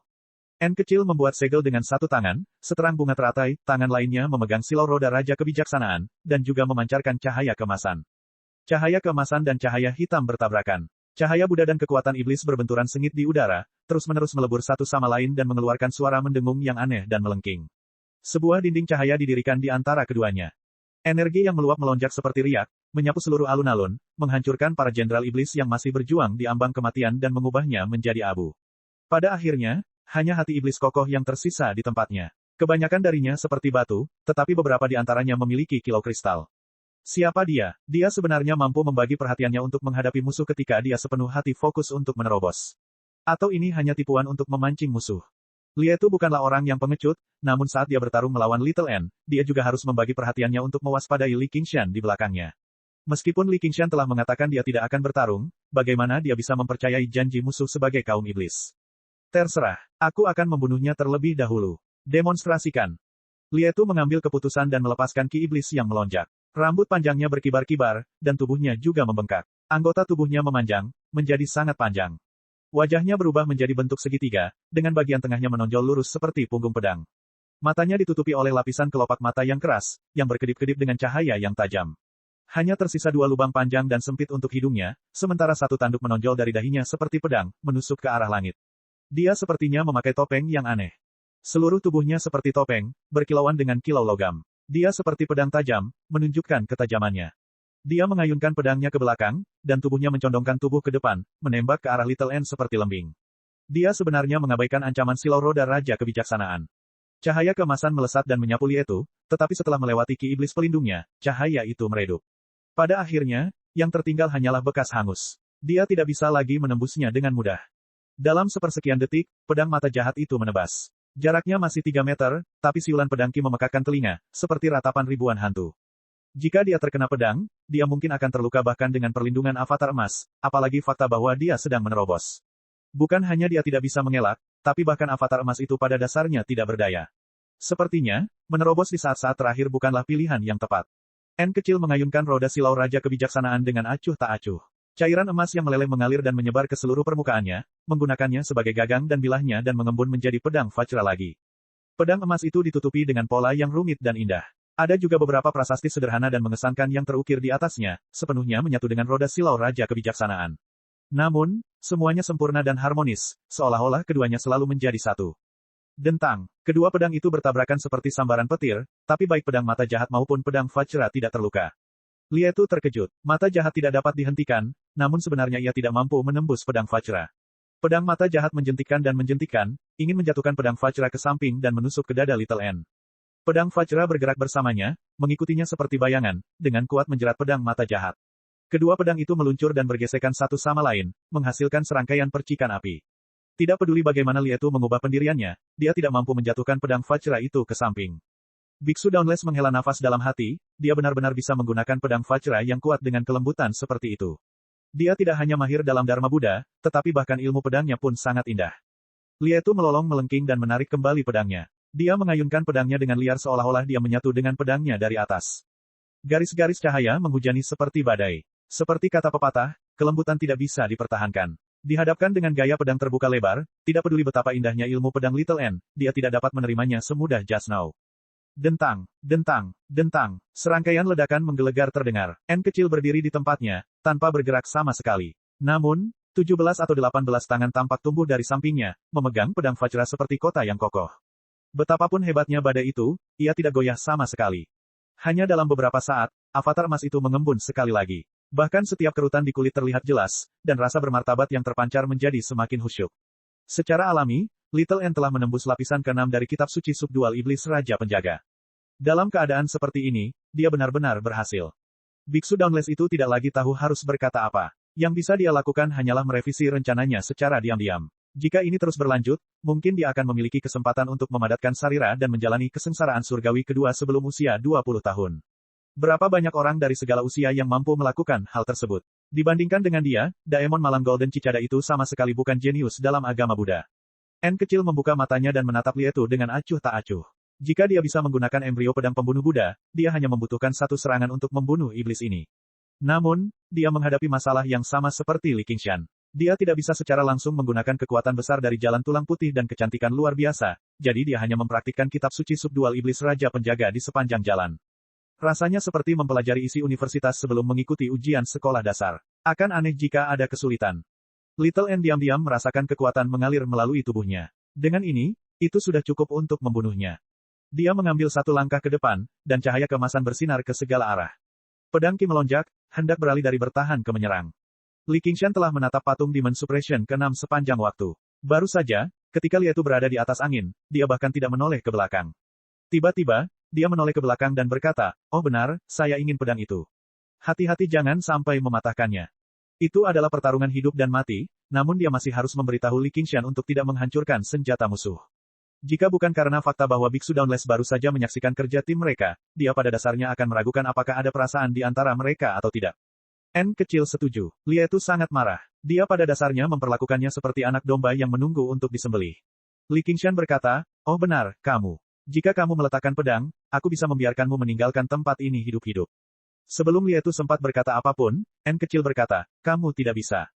Speaker 1: N kecil membuat segel dengan satu tangan, seterang bunga teratai, tangan lainnya memegang silau roda Raja Kebijaksanaan, dan juga memancarkan cahaya keemasan. Cahaya keemasan dan cahaya hitam bertabrakan. Cahaya Buddha dan kekuatan iblis berbenturan sengit di udara, terus-menerus melebur satu sama lain dan mengeluarkan suara mendengung yang aneh dan melengking. Sebuah dinding cahaya didirikan di antara keduanya. Energi yang meluap melonjak seperti riak, menyapu seluruh alun-alun, menghancurkan para jenderal iblis yang masih berjuang di ambang kematian dan mengubahnya menjadi abu. Pada akhirnya, hanya hati iblis kokoh yang tersisa di tempatnya. Kebanyakan darinya seperti batu, tetapi beberapa di antaranya memiliki kilau kristal. Siapa dia? Dia sebenarnya mampu membagi perhatiannya untuk menghadapi musuh ketika dia sepenuh hati fokus untuk menerobos. Atau ini hanya tipuan untuk memancing musuh? Lietu bukanlah orang yang pengecut, namun saat dia bertarung melawan Little N, dia juga harus membagi perhatiannya untuk mewaspadai Li Qingshan di belakangnya. Meskipun Li Qingshan telah mengatakan dia tidak akan bertarung, bagaimana dia bisa mempercayai janji musuh sebagai kaum iblis? Terserah, aku akan membunuhnya terlebih dahulu. Demonstrasikan. Lietu mengambil keputusan dan melepaskan ki iblis yang melonjak. Rambut panjangnya berkibar-kibar, dan tubuhnya juga membengkak. Anggota tubuhnya memanjang, menjadi sangat panjang. Wajahnya berubah menjadi bentuk segitiga, dengan bagian tengahnya menonjol lurus seperti punggung pedang. Matanya ditutupi oleh lapisan kelopak mata yang keras, yang berkedip-kedip dengan cahaya yang tajam. Hanya tersisa 2 lubang panjang dan sempit untuk hidungnya, sementara satu tanduk menonjol dari dahinya seperti pedang, menusuk ke arah langit. Dia sepertinya memakai topeng yang aneh. Seluruh tubuhnya seperti topeng, berkilauan dengan kilau logam. Dia seperti pedang tajam, menunjukkan ketajamannya. Dia mengayunkan pedangnya ke belakang, dan tubuhnya mencondongkan tubuh ke depan, menembak ke arah Little N seperti lembing. Dia sebenarnya mengabaikan ancaman silau roda Raja Kebijaksanaan. Cahaya keemasan melesat dan menyapu Lietu, tetapi setelah melewati ki iblis pelindungnya, cahaya itu meredup. Pada akhirnya, yang tertinggal hanyalah bekas hangus. Dia tidak bisa lagi menembusnya dengan mudah. Dalam sepersekian detik, pedang mata jahat itu menebas. Jaraknya masih 3 meter, tapi siulan pedang Ki memekakkan telinga, seperti ratapan ribuan hantu. Jika dia terkena pedang, dia mungkin akan terluka bahkan dengan perlindungan avatar emas, apalagi fakta bahwa dia sedang menerobos. Bukan hanya dia tidak bisa mengelak, tapi bahkan avatar emas itu pada dasarnya tidak berdaya. Sepertinya, menerobos di saat-saat terakhir bukanlah pilihan yang tepat. N kecil mengayunkan roda silau Raja Kebijaksanaan dengan acuh tak acuh. Cairan emas yang meleleh mengalir dan menyebar ke seluruh permukaannya, menggunakannya sebagai gagang dan bilahnya dan mengembun menjadi pedang Vajra lagi. Pedang emas itu ditutupi dengan pola yang rumit dan indah. Ada juga beberapa prasasti sederhana dan mengesankan yang terukir di atasnya, sepenuhnya menyatu dengan roda silau Raja Kebijaksanaan. Namun, semuanya sempurna dan harmonis, seolah-olah keduanya selalu menjadi satu. Dentang. Kedua pedang itu bertabrakan seperti sambaran petir, tapi baik pedang mata jahat maupun pedang Vajra tidak terluka. Lietu terkejut. Mata jahat tidak dapat dihentikan, namun sebenarnya ia tidak mampu menembus pedang Vajra. Pedang mata jahat menjentikkan dan menjentikkan, ingin menjatuhkan pedang Vajra ke samping dan menusuk ke dada Little N. Pedang Vajra bergerak bersamanya, mengikutinya seperti bayangan, dengan kuat menjerat pedang mata jahat. Kedua pedang itu meluncur dan bergesekan satu sama lain, menghasilkan serangkaian percikan api. Tidak peduli bagaimana Lietu mengubah pendiriannya, dia tidak mampu menjatuhkan pedang Vajra itu ke samping. Biksu Dauntless menghela nafas dalam hati, dia benar-benar bisa menggunakan pedang Vajra yang kuat dengan kelembutan seperti itu. Dia tidak hanya mahir dalam Dharma Buddha, tetapi bahkan ilmu pedangnya pun sangat indah. Lietu melolong melengking dan menarik kembali pedangnya. Dia mengayunkan pedangnya dengan liar seolah-olah dia menyatu dengan pedangnya dari atas. Garis-garis cahaya menghujani seperti badai. Seperti kata pepatah, kelembutan tidak bisa dipertahankan. Dihadapkan dengan gaya pedang terbuka lebar, tidak peduli betapa indahnya ilmu pedang Little N, dia tidak dapat menerimanya semudah just now. Dentang, dentang, dentang, serangkaian ledakan menggelegar terdengar. N kecil berdiri di tempatnya, tanpa bergerak sama sekali. Namun, 17 atau 18 tangan tampak tumbuh dari sampingnya, memegang pedang Vajra seperti kota yang kokoh. Betapapun hebatnya badai itu, ia tidak goyah sama sekali. Hanya dalam beberapa saat, avatar emas itu mengembun sekali lagi. Bahkan setiap kerutan di kulit terlihat jelas, dan rasa bermartabat yang terpancar menjadi semakin khusyuk. Secara alami, Little N telah menembus lapisan ke-6 dari kitab suci subdual iblis Raja Penjaga. Dalam keadaan seperti ini, dia benar-benar berhasil. Biksu Dauntless itu tidak lagi tahu harus berkata apa. Yang bisa dia lakukan hanyalah merevisi rencananya secara diam-diam. Jika ini terus berlanjut, mungkin dia akan memiliki kesempatan untuk memadatkan sarira dan menjalani kesengsaraan surgawi kedua sebelum usia 20 tahun. Berapa banyak orang dari segala usia yang mampu melakukan hal tersebut? Dibandingkan dengan dia, Daemon Malam Golden Cicada itu sama sekali bukan jenius dalam agama Buddha. N kecil membuka matanya dan menatap Lietu dengan acuh tak acuh. Jika dia bisa menggunakan embrio pedang pembunuh Buddha, dia hanya membutuhkan satu serangan untuk membunuh iblis ini. Namun, dia menghadapi masalah yang sama seperti Li Qingshan. Dia tidak bisa secara langsung menggunakan kekuatan besar dari jalan tulang putih dan kecantikan luar biasa, jadi dia hanya mempraktikkan kitab suci subdual iblis Raja Penjaga di sepanjang jalan. Rasanya seperti mempelajari isi universitas sebelum mengikuti ujian sekolah dasar. Akan aneh jika ada kesulitan. Little N diam-diam merasakan kekuatan mengalir melalui tubuhnya. Dengan ini, itu sudah cukup untuk membunuhnya. Dia mengambil satu langkah ke depan, dan cahaya keemasan bersinar ke segala arah. Pedang Ki melonjak, hendak beralih dari bertahan ke menyerang. Li Qingshan telah menatap patung Demon Suppression ke-6 sepanjang waktu. Baru saja, ketika Lietu berada di atas angin, dia bahkan tidak menoleh ke belakang. Tiba-tiba, dia menoleh ke belakang dan berkata, "Oh benar, saya ingin pedang itu. Hati-hati jangan sampai mematahkannya." Itu adalah pertarungan hidup dan mati, namun dia masih harus memberitahu Li Qingshan untuk tidak menghancurkan senjata musuh. Jika bukan karena fakta bahwa Biksu Dauntless baru saja menyaksikan kerja tim mereka, dia pada dasarnya akan meragukan apakah ada perasaan di antara mereka atau tidak. N kecil setuju. Lietu sangat marah. Dia pada dasarnya memperlakukannya seperti anak domba yang menunggu untuk disembelih. Li Qingshan berkata, "Oh benar, kamu. Jika kamu meletakkan pedang, aku bisa membiarkanmu meninggalkan tempat ini hidup-hidup." Sebelum Lietu sempat berkata apapun, N kecil berkata, "Kamu tidak bisa."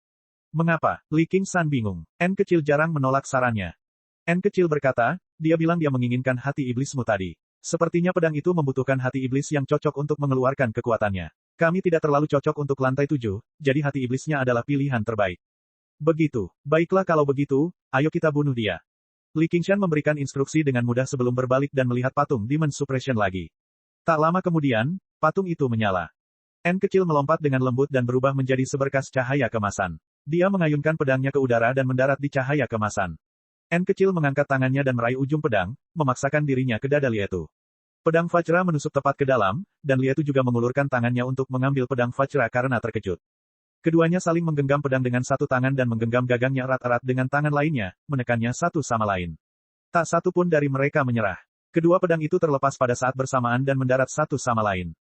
Speaker 1: Mengapa? Li Qingshan bingung. N kecil jarang menolak sarannya. N kecil berkata, dia bilang dia menginginkan hati iblismu tadi. Sepertinya pedang itu membutuhkan hati iblis yang cocok untuk mengeluarkan kekuatannya. Kami tidak terlalu cocok untuk lantai 7, jadi hati iblisnya adalah pilihan terbaik. Begitu. Baiklah kalau begitu, ayo kita bunuh dia. Li Qingshan memberikan instruksi dengan mudah sebelum berbalik dan melihat patung Demon Suppression lagi. Tak lama kemudian, patung itu menyala. N kecil melompat dengan lembut dan berubah menjadi seberkas cahaya kemasan. Dia mengayunkan pedangnya ke udara dan mendarat di cahaya kemasan. N kecil mengangkat tangannya dan meraih ujung pedang, memaksakan dirinya ke dada Lietu. Pedang Vajra menusuk tepat ke dalam, dan Lietu juga mengulurkan tangannya untuk mengambil pedang Vajra karena terkejut. Keduanya saling menggenggam pedang dengan satu tangan dan menggenggam gagangnya erat-erat dengan tangan lainnya, menekannya satu sama lain. Tak satu pun dari mereka menyerah. Kedua pedang itu terlepas pada saat bersamaan dan mendarat satu sama lain.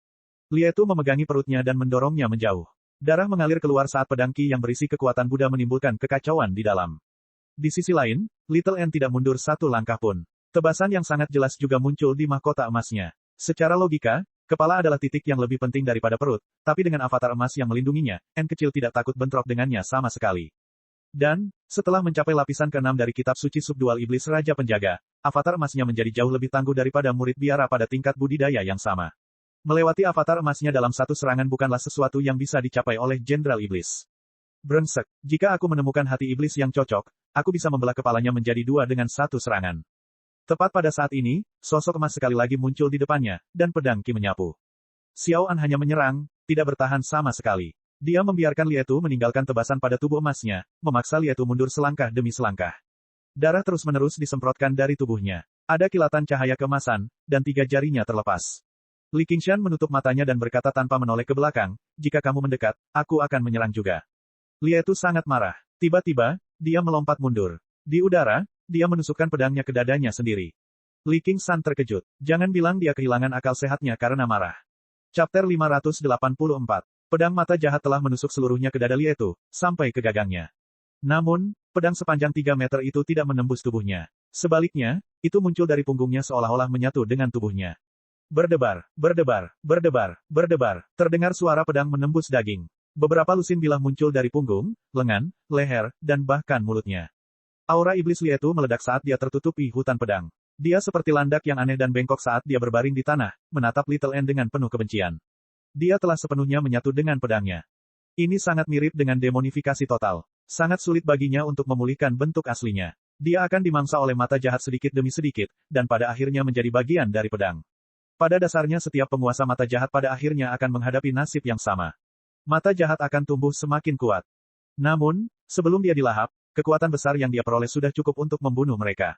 Speaker 1: Lietu memegangi perutnya dan mendorongnya menjauh. Darah mengalir keluar saat pedang Qi yang berisi kekuatan Buddha menimbulkan kekacauan di dalam. Di sisi lain, Little N tidak mundur satu langkah pun. Tebasan yang sangat jelas juga muncul di mahkota emasnya. Secara logika, kepala adalah titik yang lebih penting daripada perut, tapi dengan avatar emas yang melindunginya, N kecil tidak takut bentrok dengannya sama sekali. Dan, setelah mencapai lapisan ke-6 dari kitab suci subdual iblis Raja Penjaga, avatar emasnya menjadi jauh lebih tangguh daripada murid biara pada tingkat budidaya yang sama. Melewati avatar emasnya dalam satu serangan bukanlah sesuatu yang bisa dicapai oleh Jenderal Iblis. Brengsek, jika aku menemukan hati iblis yang cocok, aku bisa membelah kepalanya menjadi dua dengan satu serangan. Tepat pada saat ini, sosok emas sekali lagi muncul di depannya, dan pedang Qi menyapu. Xiao An hanya menyerang, tidak bertahan sama sekali. Dia membiarkan Lietu meninggalkan tebasan pada tubuh emasnya, memaksa Lietu mundur selangkah demi selangkah. Darah terus-menerus disemprotkan dari tubuhnya. Ada kilatan cahaya keemasan, dan 3 jarinya terlepas. Li Qingshan menutup matanya dan berkata tanpa menoleh ke belakang, jika kamu mendekat, aku akan menyerang juga. Lietu sangat marah. Tiba-tiba, dia melompat mundur. Di udara, dia menusukkan pedangnya ke dadanya sendiri. Li Qingshan terkejut. Jangan bilang dia kehilangan akal sehatnya karena marah. Chapter 584. Pedang mata jahat telah menusuk seluruhnya ke dada Lietu, sampai ke gagangnya. Namun, pedang sepanjang 3 meter itu tidak menembus tubuhnya. Sebaliknya, itu muncul dari punggungnya seolah-olah menyatu dengan tubuhnya. Berdebar, berdebar, berdebar, berdebar, terdengar suara pedang menembus daging. Beberapa lusin bilah muncul dari punggung, lengan, leher, dan bahkan mulutnya. Aura iblis Lietu meledak saat dia tertutupi hutan pedang. Dia seperti landak yang aneh dan bengkok saat dia berbaring di tanah, menatap Little N dengan penuh kebencian. Dia telah sepenuhnya menyatu dengan pedangnya. Ini sangat mirip dengan demonifikasi total. Sangat sulit baginya untuk memulihkan bentuk aslinya. Dia akan dimangsa oleh mata jahat sedikit demi sedikit, dan pada akhirnya menjadi bagian dari pedang. Pada dasarnya setiap penguasa mata jahat pada akhirnya akan menghadapi nasib yang sama. Mata jahat akan tumbuh semakin kuat. Namun, sebelum dia dilahap, kekuatan besar yang dia peroleh sudah cukup untuk membunuh mereka.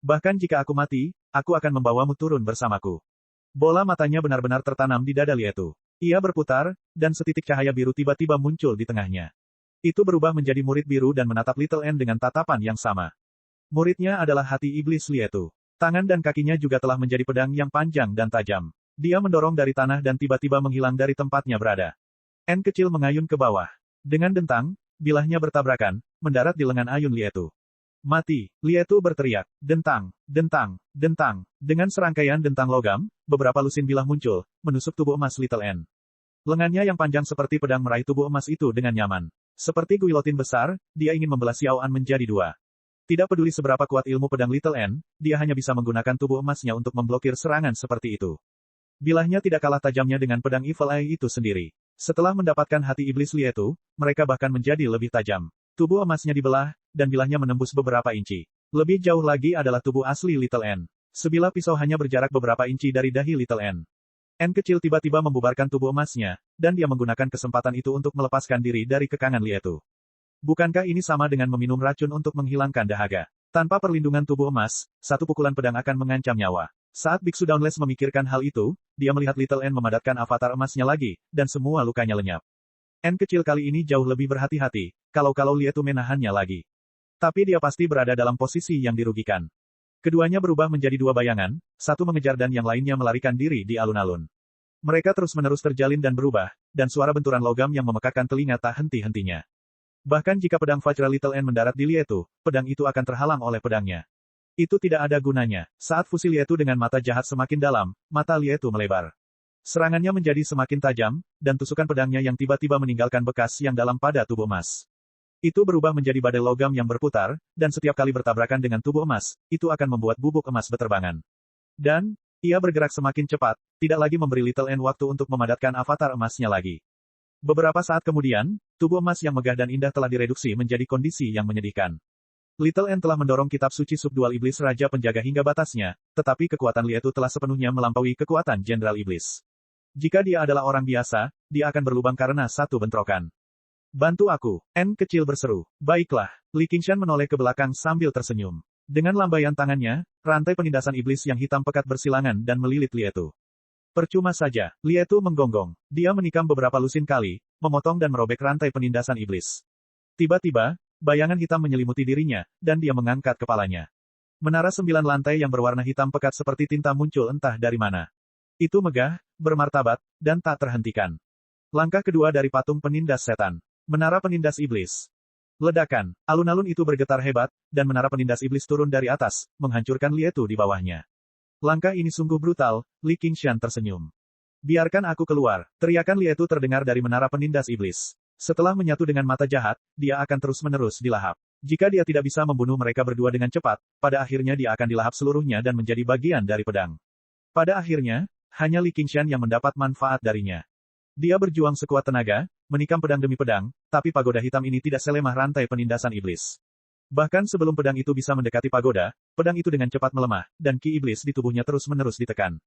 Speaker 1: Bahkan jika aku mati, aku akan membawamu turun bersamaku. Bola matanya benar-benar tertanam di dada Lietu. Ia berputar, dan setitik cahaya biru tiba-tiba muncul di tengahnya. Itu berubah menjadi murid biru dan menatap Little N dengan tatapan yang sama. Muridnya adalah hati iblis Lietu. Tangan dan kakinya juga telah menjadi pedang yang panjang dan tajam. Dia mendorong dari tanah dan tiba-tiba menghilang dari tempatnya berada. N kecil mengayun ke bawah. Dengan dentang, bilahnya bertabrakan, mendarat di lengan ayun Lietu. Mati, Lietu berteriak. Dentang, dentang, dentang. Dengan serangkaian dentang logam, beberapa lusin bilah muncul, menusuk tubuh emas Little N. Lengannya yang panjang seperti pedang meraih tubuh emas itu dengan nyaman. Seperti guilotin besar, dia ingin membelah Xiao An menjadi 2. Tidak peduli seberapa kuat ilmu pedang Little N, dia hanya bisa menggunakan tubuh emasnya untuk memblokir serangan seperti itu. Bilahnya tidak kalah tajamnya dengan pedang Evil Eye itu sendiri. Setelah mendapatkan hati iblis Lietu, mereka bahkan menjadi lebih tajam. Tubuh emasnya dibelah, dan bilahnya menembus beberapa inci. Lebih jauh lagi adalah tubuh asli Little N. Sebilah pisau hanya berjarak beberapa inci dari dahi Little N. N kecil tiba-tiba membubarkan tubuh emasnya, dan dia menggunakan kesempatan itu untuk melepaskan diri dari kekangan Lietu. Bukankah ini sama dengan meminum racun untuk menghilangkan dahaga? Tanpa perlindungan tubuh emas, satu pukulan pedang akan mengancam nyawa. Saat Biksu Dauntless memikirkan hal itu, dia melihat Little N memadatkan avatar emasnya lagi, dan semua lukanya lenyap. N kecil kali ini jauh lebih berhati-hati, kalau Lietu menahannya lagi. Tapi dia pasti berada dalam posisi yang dirugikan. Keduanya berubah menjadi 2 bayangan, satu mengejar dan yang lainnya melarikan diri di alun-alun. Mereka terus-menerus terjalin dan berubah, dan suara benturan logam yang memekakkan telinga tak henti-hentinya. Bahkan jika pedang Vajra Little N mendarat di Lietu, pedang itu akan terhalang oleh pedangnya. Itu tidak ada gunanya. Saat fusi Lietu dengan mata jahat semakin dalam, mata Lietu melebar. Serangannya menjadi semakin tajam, dan tusukan pedangnya yang tiba-tiba meninggalkan bekas yang dalam pada tubuh emas. Itu berubah menjadi badai logam yang berputar, dan setiap kali bertabrakan dengan tubuh emas, itu akan membuat bubuk emas beterbangan. Dan, Ia bergerak semakin cepat, tidak lagi memberi Little N waktu untuk memadatkan avatar emasnya lagi. Beberapa saat kemudian, tubuh emas yang megah dan indah telah direduksi menjadi kondisi yang menyedihkan. Little N telah mendorong kitab suci subdual iblis Raja Penjaga hingga batasnya, tetapi kekuatan Lietu telah sepenuhnya melampaui kekuatan Jenderal Iblis. Jika dia adalah orang biasa, dia akan berlubang karena satu bentrokan. Bantu aku, N kecil berseru. Baiklah, Li Qingshan menoleh ke belakang sambil tersenyum. Dengan lambaian tangannya, rantai penindasan iblis yang hitam pekat bersilangan dan melilit Lietu. Percuma saja, Lietu menggonggong. Dia menikam beberapa lusin kali, memotong dan merobek rantai penindasan iblis. Tiba-tiba, bayangan hitam menyelimuti dirinya, dan dia mengangkat kepalanya. Menara 9 lantai yang berwarna hitam pekat seperti tinta muncul entah dari mana. Itu megah, bermartabat, dan tak terhentikan. Langkah kedua dari patung penindas setan. Menara penindas iblis. Ledakan, alun-alun itu bergetar hebat, dan menara penindas iblis turun dari atas, menghancurkan Lietu di bawahnya. Langkah ini sungguh brutal, Li Qingshan tersenyum. Biarkan aku keluar, teriakan Lietu terdengar dari menara penindas iblis. Setelah menyatu dengan mata jahat, dia akan terus-menerus dilahap. Jika dia tidak bisa membunuh mereka berdua dengan cepat, pada akhirnya dia akan dilahap seluruhnya dan menjadi bagian dari pedang. Pada akhirnya, hanya Li Qingshan yang mendapat manfaat darinya. Dia berjuang sekuat tenaga, menikam pedang demi pedang, tapi pagoda hitam ini tidak selemah rantai penindasan iblis. Bahkan sebelum pedang itu bisa mendekati pagoda, pedang itu dengan cepat melemah, dan ki iblis di tubuhnya terus-menerus ditekan.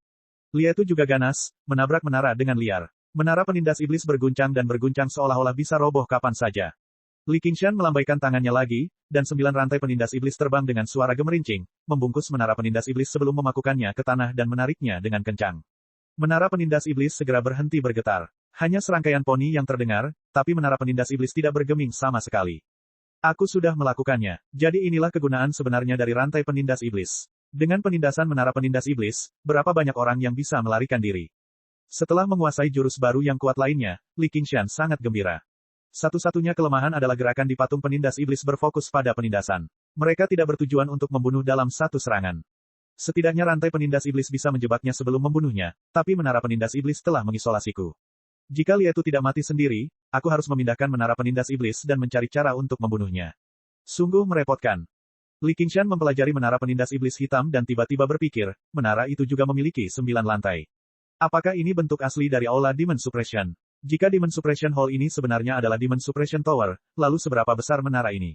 Speaker 1: Lietu juga ganas, menabrak menara dengan liar. Menara penindas iblis berguncang dan berguncang seolah-olah bisa roboh kapan saja. Li Qingshan melambaikan tangannya lagi, dan 9 rantai penindas iblis terbang dengan suara gemerincing, membungkus menara penindas iblis sebelum memakukannya ke tanah dan menariknya dengan kencang. Menara penindas iblis segera berhenti bergetar. Hanya serangkaian poni yang terdengar, tapi menara penindas iblis tidak bergeming sama sekali. Aku sudah melakukannya. Jadi inilah kegunaan sebenarnya dari rantai penindas iblis. Dengan penindasan menara penindas iblis, berapa banyak orang yang bisa melarikan diri. Setelah menguasai jurus baru yang kuat lainnya, Li Qingshan sangat gembira. Satu-satunya kelemahan adalah gerakan di patung penindas iblis berfokus pada penindasan. Mereka tidak bertujuan untuk membunuh dalam satu serangan. Setidaknya rantai penindas iblis bisa menjebaknya sebelum membunuhnya, tapi menara penindas iblis telah mengisolasiku. Jika Lietu tidak mati sendiri, aku harus memindahkan menara penindas iblis dan mencari cara untuk membunuhnya. Sungguh merepotkan. Li Qingshan mempelajari menara penindas iblis hitam dan tiba-tiba berpikir, menara itu juga memiliki 9 lantai. Apakah ini bentuk asli dari Aula Demon Suppression? Jika Demon Suppression Hall ini sebenarnya adalah Demon Suppression Tower, lalu seberapa besar menara ini?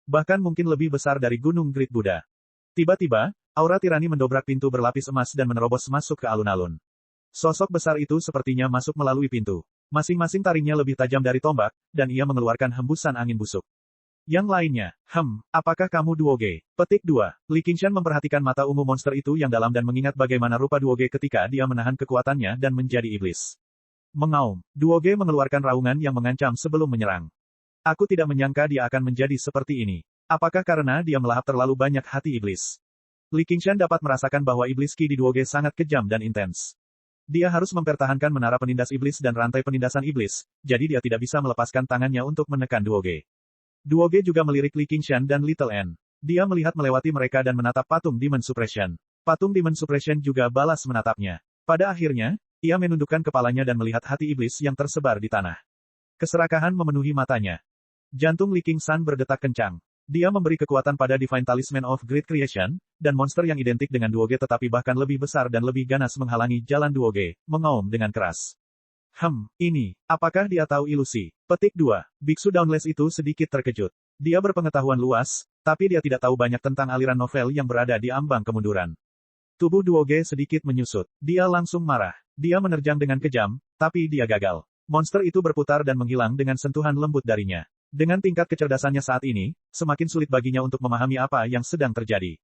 Speaker 1: Bahkan mungkin lebih besar dari Gunung Great Buddha. Tiba-tiba, aura tirani mendobrak pintu berlapis emas dan menerobos masuk ke alun-alun. Sosok besar itu sepertinya masuk melalui pintu. Masing-masing taringnya lebih tajam dari tombak, dan ia mengeluarkan hembusan angin busuk. Yang lainnya, apakah kamu Duoge? Petik 2. Li Qingshan memperhatikan mata ungu monster itu yang dalam dan mengingat bagaimana rupa Duoge ketika dia menahan kekuatannya dan menjadi iblis. Mengaum, Duoge mengeluarkan raungan yang mengancam sebelum menyerang. Aku tidak menyangka dia akan menjadi seperti ini. Apakah karena dia melahap terlalu banyak hati iblis? Li Qingshan dapat merasakan bahwa iblis ki di Duoge sangat kejam dan intens. Dia harus mempertahankan menara penindas iblis dan rantai penindasan iblis, jadi dia tidak bisa melepaskan tangannya untuk menekan Duoge. Duoge juga melirik Li Qingshan dan Little N. Dia melihat melewati mereka dan menatap patung Demon Suppression. Patung Demon Suppression juga balas menatapnya. Pada akhirnya, ia menundukkan kepalanya dan melihat hati iblis yang tersebar di tanah. Keserakahan memenuhi matanya. Jantung Li Qingshan berdetak kencang. Dia memberi kekuatan pada Divine Talisman of Great Creation, dan monster yang identik dengan Duoge tetapi bahkan lebih besar dan lebih ganas menghalangi jalan Duoge, mengaum dengan keras. Apakah dia tahu ilusi? Petik 2. Biksu Dauntless itu sedikit terkejut. Dia berpengetahuan luas, tapi dia tidak tahu banyak tentang aliran novel yang berada di ambang kemunduran. Tubuh Duoge sedikit menyusut. Dia langsung marah. Dia menerjang dengan kejam, tapi dia gagal. Monster itu berputar dan menghilang dengan sentuhan lembut darinya. Dengan tingkat kecerdasannya saat ini, semakin sulit baginya untuk memahami apa yang sedang terjadi.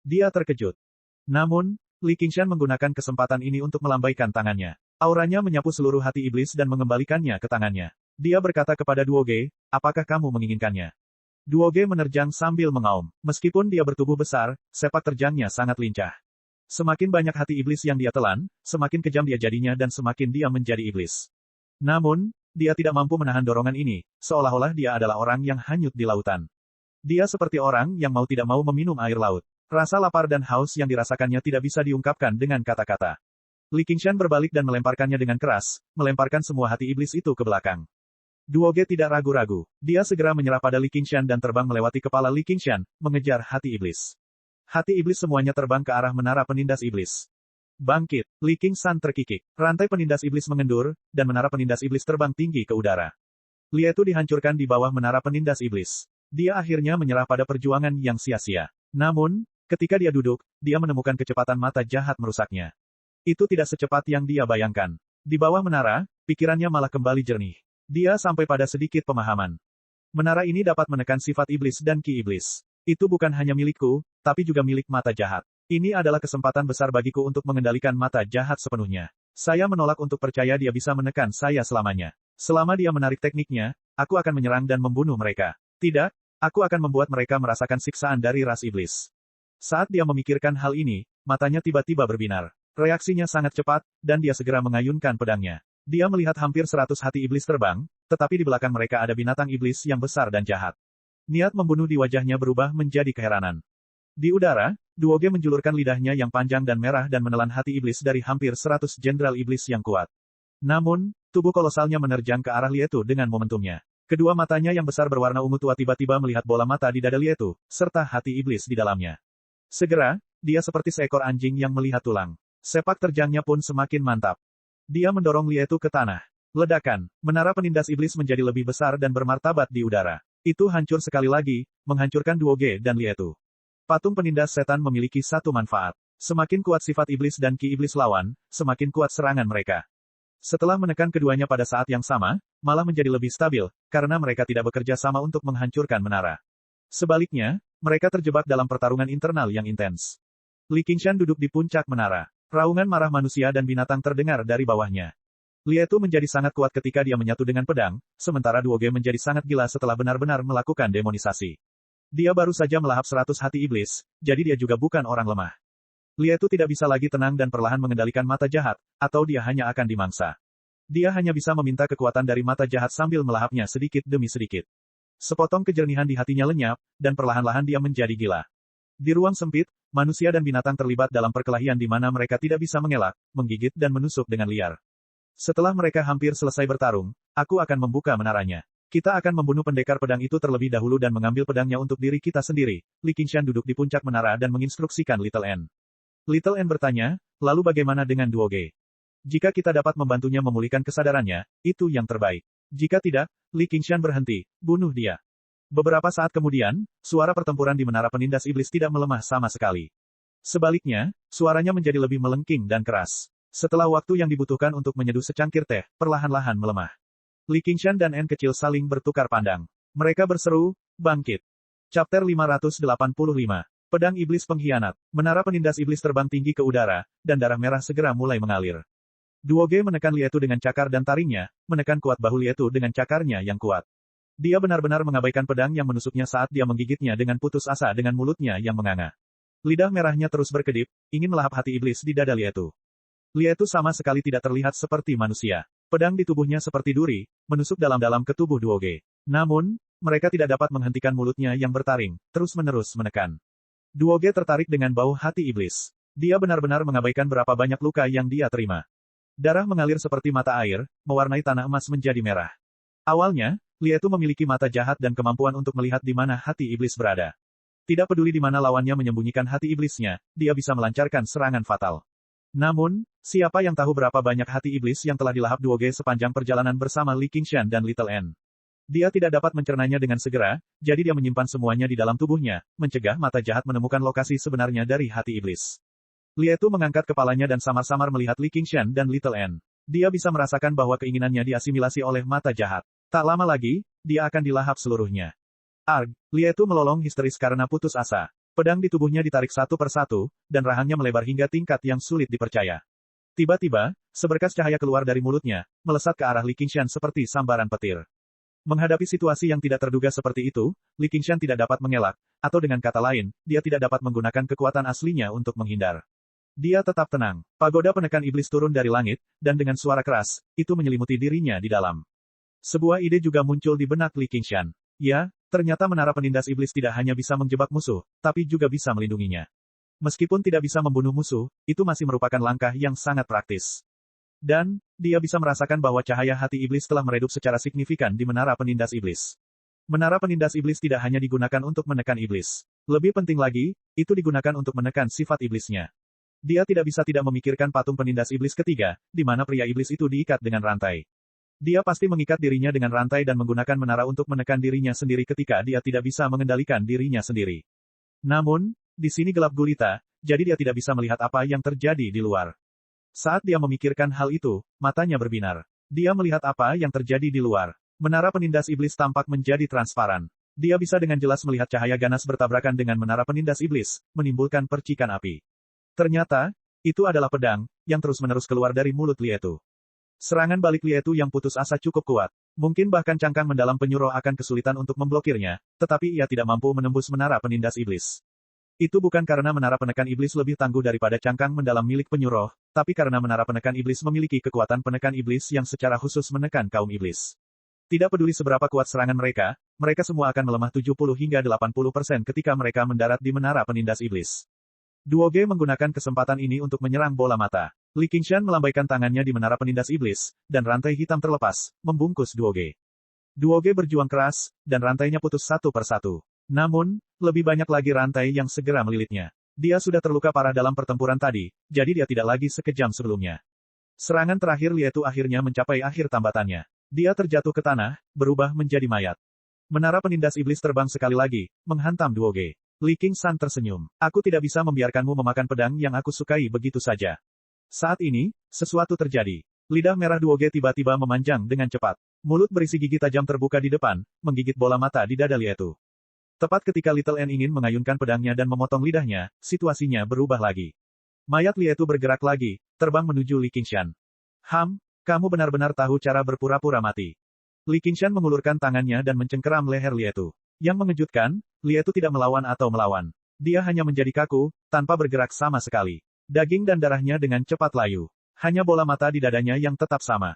Speaker 1: Dia terkejut. Namun, Li Qingshan menggunakan kesempatan ini untuk melambaikan tangannya. Auranya menyapu seluruh hati iblis dan mengembalikannya ke tangannya. Dia berkata kepada Duoge, apakah kamu menginginkannya? Duoge menerjang sambil mengaum. Meskipun dia bertubuh besar, sepak terjangnya sangat lincah. Semakin banyak hati iblis yang dia telan, semakin kejam dia jadinya dan semakin dia menjadi iblis. Namun, dia tidak mampu menahan dorongan ini, seolah-olah dia adalah orang yang hanyut di lautan. Dia seperti orang yang mau tidak mau meminum air laut. Rasa lapar dan haus yang dirasakannya tidak bisa diungkapkan dengan kata-kata. Li Qingshan berbalik dan melemparkannya dengan keras, melemparkan semua hati iblis itu ke belakang. Duoge tidak ragu-ragu. Dia segera menyerah pada Li Qingshan dan terbang melewati kepala Li Qingshan, mengejar hati iblis. Hati iblis semuanya terbang ke arah menara penindas iblis. Bangkit, Li Qingshan terkikik. Rantai penindas iblis mengendur, dan menara penindas iblis terbang tinggi ke udara. Li Etu dihancurkan di bawah menara penindas iblis. Dia akhirnya menyerah pada perjuangan yang sia-sia. Namun, ketika dia duduk, dia menemukan kecepatan mata jahat merusaknya. Itu tidak secepat yang dia bayangkan. Di bawah menara, pikirannya malah kembali jernih. Dia sampai pada sedikit pemahaman. Menara ini dapat menekan sifat iblis dan ki iblis. Itu bukan hanya milikku, tapi juga milik mata jahat. Ini adalah kesempatan besar bagiku untuk mengendalikan mata jahat sepenuhnya. Saya menolak untuk percaya dia bisa menekan saya selamanya. Selama dia menarik tekniknya, aku akan menyerang dan membunuh mereka. Tidak, aku akan membuat mereka merasakan siksaan dari ras iblis. Saat dia memikirkan hal ini, matanya tiba-tiba berbinar. Reaksinya sangat cepat, dan dia segera mengayunkan pedangnya. Dia melihat hampir 100 hati iblis terbang, tetapi di belakang mereka ada binatang iblis yang besar dan jahat. Niat membunuh di wajahnya berubah menjadi keheranan. Di udara, Duoge menjulurkan lidahnya yang panjang dan merah dan menelan hati iblis dari hampir 100 jenderal iblis yang kuat. Namun, tubuh kolosalnya menerjang ke arah Li Etu dengan momentumnya. Kedua matanya yang besar berwarna ungu tua tiba-tiba melihat bola mata di dada Li Etu, serta hati iblis di dalamnya. Segera, dia seperti seekor anjing yang melihat tulang. Sepak terjangnya pun semakin mantap. Dia mendorong Li Etu ke tanah. Ledakan, menara penindas iblis menjadi lebih besar dan bermartabat di udara. Itu hancur sekali lagi, menghancurkan Duoge dan Li Etu. Patung penindas setan memiliki satu manfaat. Semakin kuat sifat iblis dan ki iblis lawan, semakin kuat serangan mereka. Setelah menekan keduanya pada saat yang sama, malah menjadi lebih stabil, karena mereka tidak bekerja sama untuk menghancurkan menara. Sebaliknya, mereka terjebak dalam pertarungan internal yang intens. Li Qingshan duduk di puncak menara. Raungan marah manusia dan binatang terdengar dari bawahnya. Li Etu menjadi sangat kuat ketika dia menyatu dengan pedang, sementara Duoge menjadi sangat gila setelah benar-benar melakukan demonisasi. Dia baru saja melahap 100 hati iblis, jadi dia juga bukan orang lemah. Li Etu tidak bisa lagi tenang dan perlahan mengendalikan mata jahat, atau dia hanya akan dimangsa. Dia hanya bisa meminta kekuatan dari mata jahat sambil melahapnya sedikit demi sedikit. Sepotong kejernihan di hatinya lenyap, dan perlahan-lahan dia menjadi gila. Di ruang sempit, manusia dan binatang terlibat dalam perkelahian di mana mereka tidak bisa mengelak, menggigit dan menusuk dengan liar. Setelah mereka hampir selesai bertarung, aku akan membuka menaranya. Kita akan membunuh pendekar pedang itu terlebih dahulu dan mengambil pedangnya untuk diri kita sendiri. Li Qingshan duduk di puncak menara dan menginstruksikan Little N. Little N bertanya, lalu bagaimana dengan Duoge? Jika kita dapat membantunya memulihkan kesadarannya, itu yang terbaik. Jika tidak, Li Qingshan berhenti, bunuh dia. Beberapa saat kemudian, suara pertempuran di menara penindas iblis tidak melemah sama sekali. Sebaliknya, suaranya menjadi lebih melengking dan keras. Setelah waktu yang dibutuhkan untuk menyeduh secangkir teh, perlahan-lahan melemah. Li Qingshan dan N kecil saling bertukar pandang. Mereka berseru, bangkit. Chapter 585. Pedang Iblis Pengkhianat. Menara penindas iblis terbang tinggi ke udara, dan darah merah segera mulai mengalir. Duoge menekan Li Etu dengan cakar dan taringnya, menekan kuat bahu Li Etu dengan cakarnya yang kuat. Dia benar-benar mengabaikan pedang yang menusuknya saat dia menggigitnya dengan putus asa dengan mulutnya yang menganga. Lidah merahnya terus berkedip, ingin melahap hati iblis di dada Li Etu. Li Etu sama sekali tidak terlihat seperti manusia. Pedang di tubuhnya seperti duri, menusuk dalam-dalam ke tubuh Duoge. Namun, mereka tidak dapat menghentikan mulutnya yang bertaring, terus-menerus menekan. Duoge tertarik dengan bau hati iblis. Dia benar-benar mengabaikan berapa banyak luka yang dia terima. Darah mengalir seperti mata air, mewarnai tanah emas menjadi merah. Awalnya, Li Etu memiliki mata jahat dan kemampuan untuk melihat di mana hati iblis berada. Tidak peduli di mana lawannya menyembunyikan hati iblisnya, dia bisa melancarkan serangan fatal. Namun, siapa yang tahu berapa banyak hati iblis yang telah dilahap Duoge sepanjang perjalanan bersama Li Qingshan dan Little N. Dia tidak dapat mencernanya dengan segera, jadi dia menyimpan semuanya di dalam tubuhnya, mencegah mata jahat menemukan lokasi sebenarnya dari hati iblis. Li Etu mengangkat kepalanya dan samar-samar melihat Li Qingshan dan Little N. Dia bisa merasakan bahwa keinginannya diasimilasi oleh mata jahat. Tak lama lagi, dia akan dilahap seluruhnya. Arg! Li Etu melolong histeris karena putus asa. Pedang di tubuhnya ditarik satu persatu, dan rahangnya melebar hingga tingkat yang sulit dipercaya. Tiba-tiba, seberkas cahaya keluar dari mulutnya, melesat ke arah Li Qingshan seperti sambaran petir. Menghadapi situasi yang tidak terduga seperti itu, Li Qingshan tidak dapat mengelak, atau dengan kata lain, dia tidak dapat menggunakan kekuatan aslinya untuk menghindar. Dia tetap tenang. Pagoda penekan iblis turun dari langit, dan dengan suara keras, itu menyelimuti dirinya di dalam. Sebuah ide juga muncul di benak Li Qingshan. Ya, ternyata menara penindas iblis tidak hanya bisa menjebak musuh, tapi juga bisa melindunginya. Meskipun tidak bisa membunuh musuh, itu masih merupakan langkah yang sangat praktis. Dan, dia bisa merasakan bahwa cahaya hati iblis telah meredup secara signifikan di menara penindas iblis. Menara penindas iblis tidak hanya digunakan untuk menekan iblis. Lebih penting lagi, itu digunakan untuk menekan sifat iblisnya. Dia tidak bisa tidak memikirkan patung penindas iblis ketiga, di mana pria iblis itu diikat dengan rantai. Dia pasti mengikat dirinya dengan rantai dan menggunakan menara untuk menekan dirinya sendiri ketika dia tidak bisa mengendalikan dirinya sendiri. Namun, di sini gelap gulita, jadi dia tidak bisa melihat apa yang terjadi di luar. Saat dia memikirkan hal itu, matanya berbinar. Dia melihat apa yang terjadi di luar. Menara penindas iblis tampak menjadi transparan. Dia bisa dengan jelas melihat cahaya ganas bertabrakan dengan menara penindas iblis, menimbulkan percikan api. Ternyata, itu adalah pedang, yang terus-menerus keluar dari mulut Lietu. Serangan balik Lietu yang putus asa cukup kuat. Mungkin bahkan cangkang mendalam penyuruh akan kesulitan untuk memblokirnya, tetapi ia tidak mampu menembus menara penindas iblis. Itu bukan karena menara penekan iblis lebih tangguh daripada cangkang mendalam milik penyuruh, tapi karena menara penekan iblis memiliki kekuatan penekan iblis yang secara khusus menekan kaum iblis. Tidak peduli seberapa kuat serangan mereka, mereka semua akan melemah 70 hingga 80% ketika mereka mendarat di menara penindas iblis. Duoge menggunakan kesempatan ini untuk menyerang bola mata. Li Qingshan melambaikan tangannya di menara penindas iblis, dan rantai hitam terlepas, membungkus Duoge. Duoge berjuang keras, dan rantainya putus satu persatu. Namun, lebih banyak lagi rantai yang segera melilitnya. Dia sudah terluka parah dalam pertempuran tadi, jadi dia tidak lagi sekejam sebelumnya. Serangan terakhir Lietu akhirnya mencapai akhir tambatannya. Dia terjatuh ke tanah, berubah menjadi mayat. Menara penindas iblis terbang sekali lagi, menghantam Duoge. Li Qingshan tersenyum. Aku tidak bisa membiarkanmu memakan pedang yang aku sukai begitu saja. Saat ini, sesuatu terjadi. Lidah merah Duoge tiba-tiba memanjang dengan cepat. Mulut berisi gigi tajam terbuka di depan, menggigit bola mata di dada Lietu. Tepat ketika Little N ingin mengayunkan pedangnya dan memotong lidahnya, situasinya berubah lagi. Mayat Lietu bergerak lagi, terbang menuju Li Qingshan. Kamu benar-benar tahu cara berpura-pura mati. Li Qingshan mengulurkan tangannya dan mencengkeram leher Lietu. Yang mengejutkan, Lietu tidak melawan atau melawan. Dia hanya menjadi kaku, tanpa bergerak sama sekali. Daging dan darahnya dengan cepat layu. Hanya bola mata di dadanya yang tetap sama.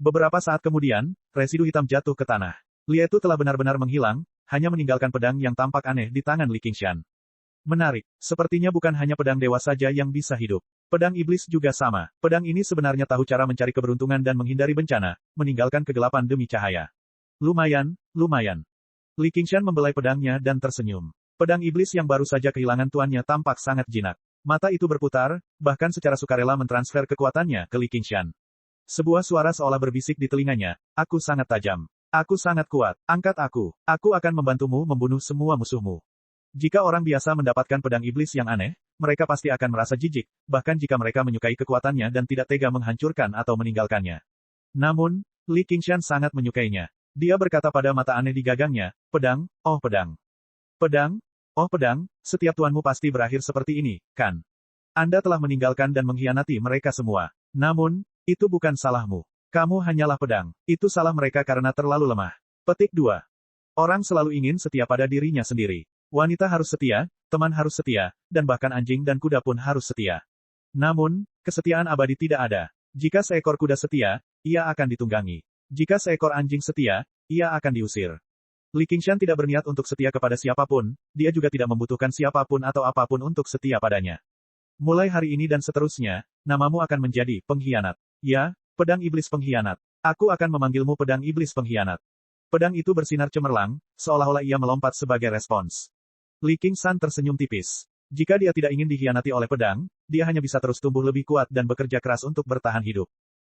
Speaker 1: Beberapa saat kemudian, residu hitam jatuh ke tanah. Lietu telah benar-benar menghilang, hanya meninggalkan pedang yang tampak aneh di tangan Li Qingshan. Menarik, sepertinya bukan hanya pedang dewa saja yang bisa hidup. Pedang iblis juga sama. Pedang ini sebenarnya tahu cara mencari keberuntungan dan menghindari bencana, meninggalkan kegelapan demi cahaya. Lumayan. Li Qingshan membelai pedangnya dan tersenyum. Pedang iblis yang baru saja kehilangan tuannya tampak sangat jinak. Mata itu berputar, bahkan secara sukarela mentransfer kekuatannya ke Li Qingshan. Sebuah suara seolah berbisik di telinganya, aku sangat tajam. Aku sangat kuat, angkat aku. Aku akan membantumu membunuh semua musuhmu. Jika orang biasa mendapatkan pedang iblis yang aneh, mereka pasti akan merasa jijik, bahkan jika mereka menyukai kekuatannya dan tidak tega menghancurkan atau meninggalkannya. Namun, Li Qingshan sangat menyukainya. Dia berkata pada mata aneh di gagangnya, pedang, oh pedang. Pedang, oh pedang, setiap tuanmu pasti berakhir seperti ini, kan? Anda telah meninggalkan dan mengkhianati mereka semua. Namun, itu bukan salahmu. Kamu hanyalah pedang. Itu salah mereka karena terlalu lemah. Petik 2. Orang selalu ingin setia pada dirinya sendiri. Wanita harus setia, teman harus setia, dan bahkan anjing dan kuda pun harus setia. Namun, kesetiaan abadi tidak ada. Jika seekor kuda setia, ia akan ditunggangi. Jika seekor anjing setia, ia akan diusir. Li Qingshan tidak berniat untuk setia kepada siapapun, dia juga tidak membutuhkan siapapun atau apapun untuk setia padanya. Mulai hari ini dan seterusnya, namamu akan menjadi pengkhianat. Ya, pedang iblis pengkhianat. Aku akan memanggilmu pedang iblis pengkhianat. Pedang itu bersinar cemerlang, seolah-olah ia melompat sebagai respons. Li Qingshan tersenyum tipis. Jika dia tidak ingin dikhianati oleh pedang, dia hanya bisa terus tumbuh lebih kuat dan bekerja keras untuk bertahan hidup.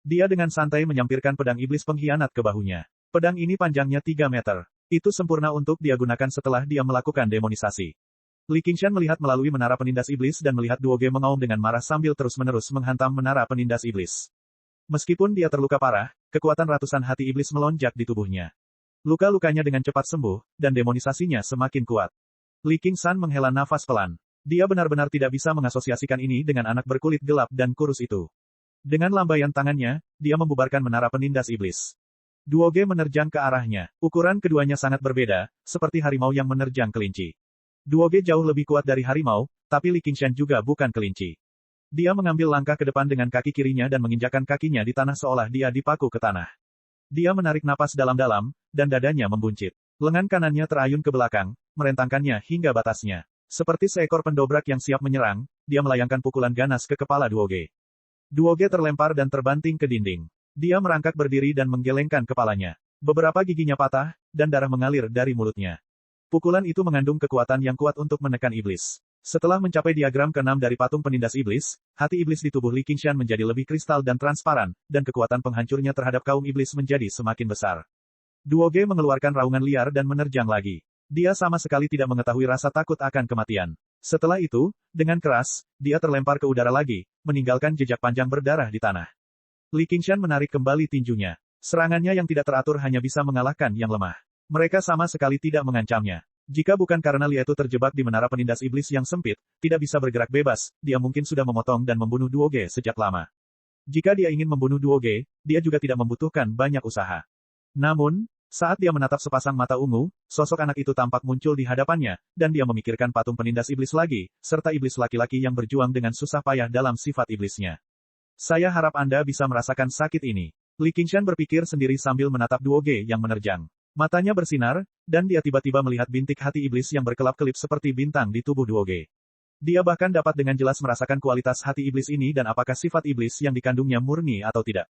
Speaker 1: Dia dengan santai menyampirkan pedang iblis pengkhianat ke bahunya. Pedang ini panjangnya 3 meter. Itu sempurna untuk dia gunakan setelah dia melakukan demonisasi. Li Qingshan melihat melalui menara penindas iblis dan melihat Duoge mengaum dengan marah sambil terus-menerus menghantam menara penindas iblis. Meskipun dia terluka parah, kekuatan ratusan hati iblis melonjak di tubuhnya. Luka-lukanya dengan cepat sembuh, dan demonisasinya semakin kuat. Li Qingshan menghela nafas pelan. Dia benar-benar tidak bisa mengasosiasikan ini dengan anak berkulit gelap dan kurus itu. Dengan lambaian tangannya, dia membubarkan menara penindas iblis. Duoge menerjang ke arahnya. Ukuran keduanya sangat berbeda, seperti harimau yang menerjang kelinci. Duoge jauh lebih kuat dari harimau, tapi Li Qingshan juga bukan kelinci. Dia mengambil langkah ke depan dengan kaki kirinya dan menginjakkan kakinya di tanah seolah dia dipaku ke tanah. Dia menarik napas dalam-dalam, dan dadanya membuncit. Lengan kanannya terayun ke belakang, merentangkannya hingga batasnya. Seperti seekor pendobrak yang siap menyerang, dia melayangkan pukulan ganas ke kepala Duoge. Duoge terlempar dan terbanting ke dinding. Dia merangkak berdiri dan menggelengkan kepalanya. Beberapa giginya patah, dan darah mengalir dari mulutnya. Pukulan itu mengandung kekuatan yang kuat untuk menekan iblis. Setelah mencapai diagram ke-6 dari patung penindas iblis, hati iblis di tubuh Li Qingshan menjadi lebih kristal dan transparan, dan kekuatan penghancurnya terhadap kaum iblis menjadi semakin besar. Duoge mengeluarkan raungan liar dan menerjang lagi. Dia sama sekali tidak mengetahui rasa takut akan kematian. Setelah itu, dengan keras, dia terlempar ke udara lagi, meninggalkan jejak panjang berdarah di tanah. Li Qingshan menarik kembali tinjunya. Serangannya yang tidak teratur hanya bisa mengalahkan yang lemah. Mereka sama sekali tidak mengancamnya. Jika bukan karena Li itu terjebak di menara penindas iblis yang sempit, tidak bisa bergerak bebas, dia mungkin sudah memotong dan membunuh Duoge sejak lama. Jika dia ingin membunuh Duoge, dia juga tidak membutuhkan banyak usaha. Namun, saat dia menatap sepasang mata ungu, sosok anak itu tampak muncul di hadapannya, dan dia memikirkan patung penindas iblis lagi, serta iblis laki-laki yang berjuang dengan susah payah dalam sifat iblisnya. Saya harap Anda bisa merasakan sakit ini. Li Qingshan berpikir sendiri sambil menatap Duoge yang menerjang. Matanya bersinar, dan dia tiba-tiba melihat bintik hati iblis yang berkelap-kelip seperti bintang di tubuh Duoge. Dia bahkan dapat dengan jelas merasakan kualitas hati iblis ini dan apakah sifat iblis yang dikandungnya murni atau tidak.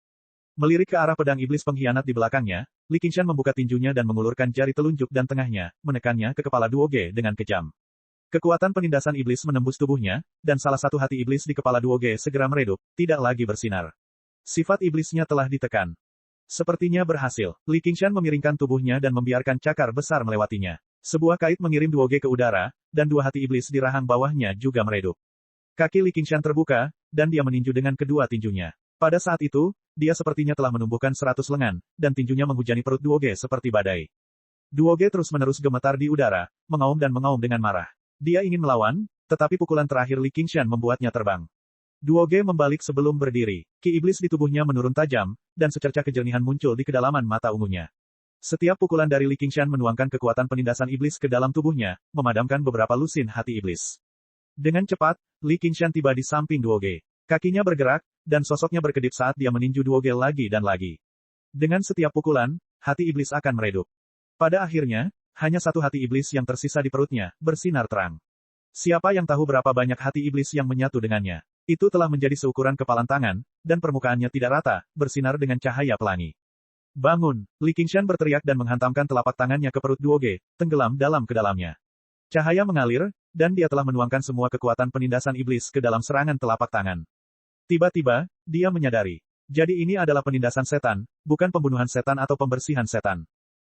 Speaker 1: Melirik ke arah pedang iblis pengkhianat di belakangnya, Li Qingshan membuka tinjunya dan mengulurkan jari telunjuk dan tengahnya, menekannya ke kepala Duoge dengan kejam. Kekuatan penindasan iblis menembus tubuhnya, dan salah satu hati iblis di kepala Duoge segera meredup, tidak lagi bersinar. Sifat iblisnya telah ditekan. Sepertinya berhasil. Li Qingshan memiringkan tubuhnya dan membiarkan cakar besar melewatinya. Sebuah kait mengirim Duoge ke udara, dan dua hati iblis di rahang bawahnya juga meredup. Kaki Li Qingshan terbuka, dan dia meninju dengan kedua tinjunya. Pada saat itu, dia sepertinya telah menumbuhkan 100 lengan, dan tinjunya menghujani perut Duoge seperti badai. Duoge terus-menerus gemetar di udara, mengaum dan mengaum dengan marah. Dia ingin melawan, tetapi pukulan terakhir Li Qingshan membuatnya terbang. Duoge membalik sebelum berdiri. Ki iblis di tubuhnya menurun tajam, dan secercah kejernihan muncul di kedalaman mata ungunya. Setiap pukulan dari Li Qingshan menuangkan kekuatan penindasan iblis ke dalam tubuhnya, memadamkan beberapa lusin hati iblis. Dengan cepat, Li Qingshan tiba di samping Duoge. Kakinya bergerak, dan sosoknya berkedip saat dia meninju Duoge lagi dan lagi. Dengan setiap pukulan, hati iblis akan meredup. Pada akhirnya, hanya satu hati iblis yang tersisa di perutnya, bersinar terang. Siapa yang tahu berapa banyak hati iblis yang menyatu dengannya? Itu telah menjadi seukuran kepalan tangan, dan permukaannya tidak rata, bersinar dengan cahaya pelangi. Bangun! Li Qingshan berteriak dan menghantamkan telapak tangannya ke perut Duoge, tenggelam dalam ke dalamnya. Cahaya mengalir, dan dia telah menuangkan semua kekuatan penindasan iblis ke dalam serangan telapak tangan. Tiba-tiba, dia menyadari. Jadi ini adalah penindasan setan, bukan pembunuhan setan atau pembersihan setan.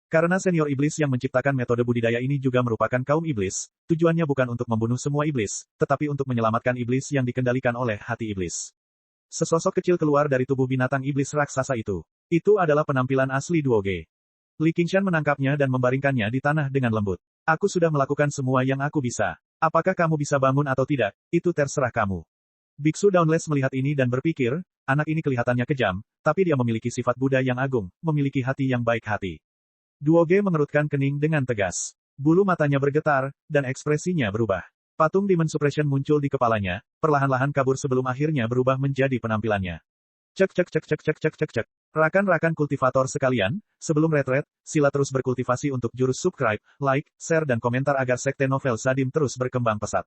Speaker 1: Karena senior iblis yang menciptakan metode budidaya ini juga merupakan kaum iblis, tujuannya bukan untuk membunuh semua iblis, tetapi untuk menyelamatkan iblis yang dikendalikan oleh hati iblis. Sesosok kecil keluar dari tubuh binatang iblis raksasa itu. Itu adalah penampilan asli Duoge. Li Qingshan menangkapnya dan membaringkannya di tanah dengan lembut. Aku sudah melakukan semua yang aku bisa. Apakah kamu bisa bangun atau tidak, itu terserah kamu. Biksu Dauntless melihat ini dan berpikir, anak ini kelihatannya kejam, tapi dia memiliki sifat Buddha yang agung, memiliki hati yang baik hati. Duoge mengerutkan kening dengan tegas. Bulu matanya bergetar, dan ekspresinya berubah. Patung Demon Suppression muncul di kepalanya, perlahan-lahan kabur sebelum akhirnya berubah menjadi penampilannya. Cek cek cek cek cek cek cek cek. Rakan-rakan kultivator sekalian, sebelum retret, sila terus berkultivasi untuk jurus subscribe, like, share dan komentar agar sekte novel Sadim terus berkembang pesat.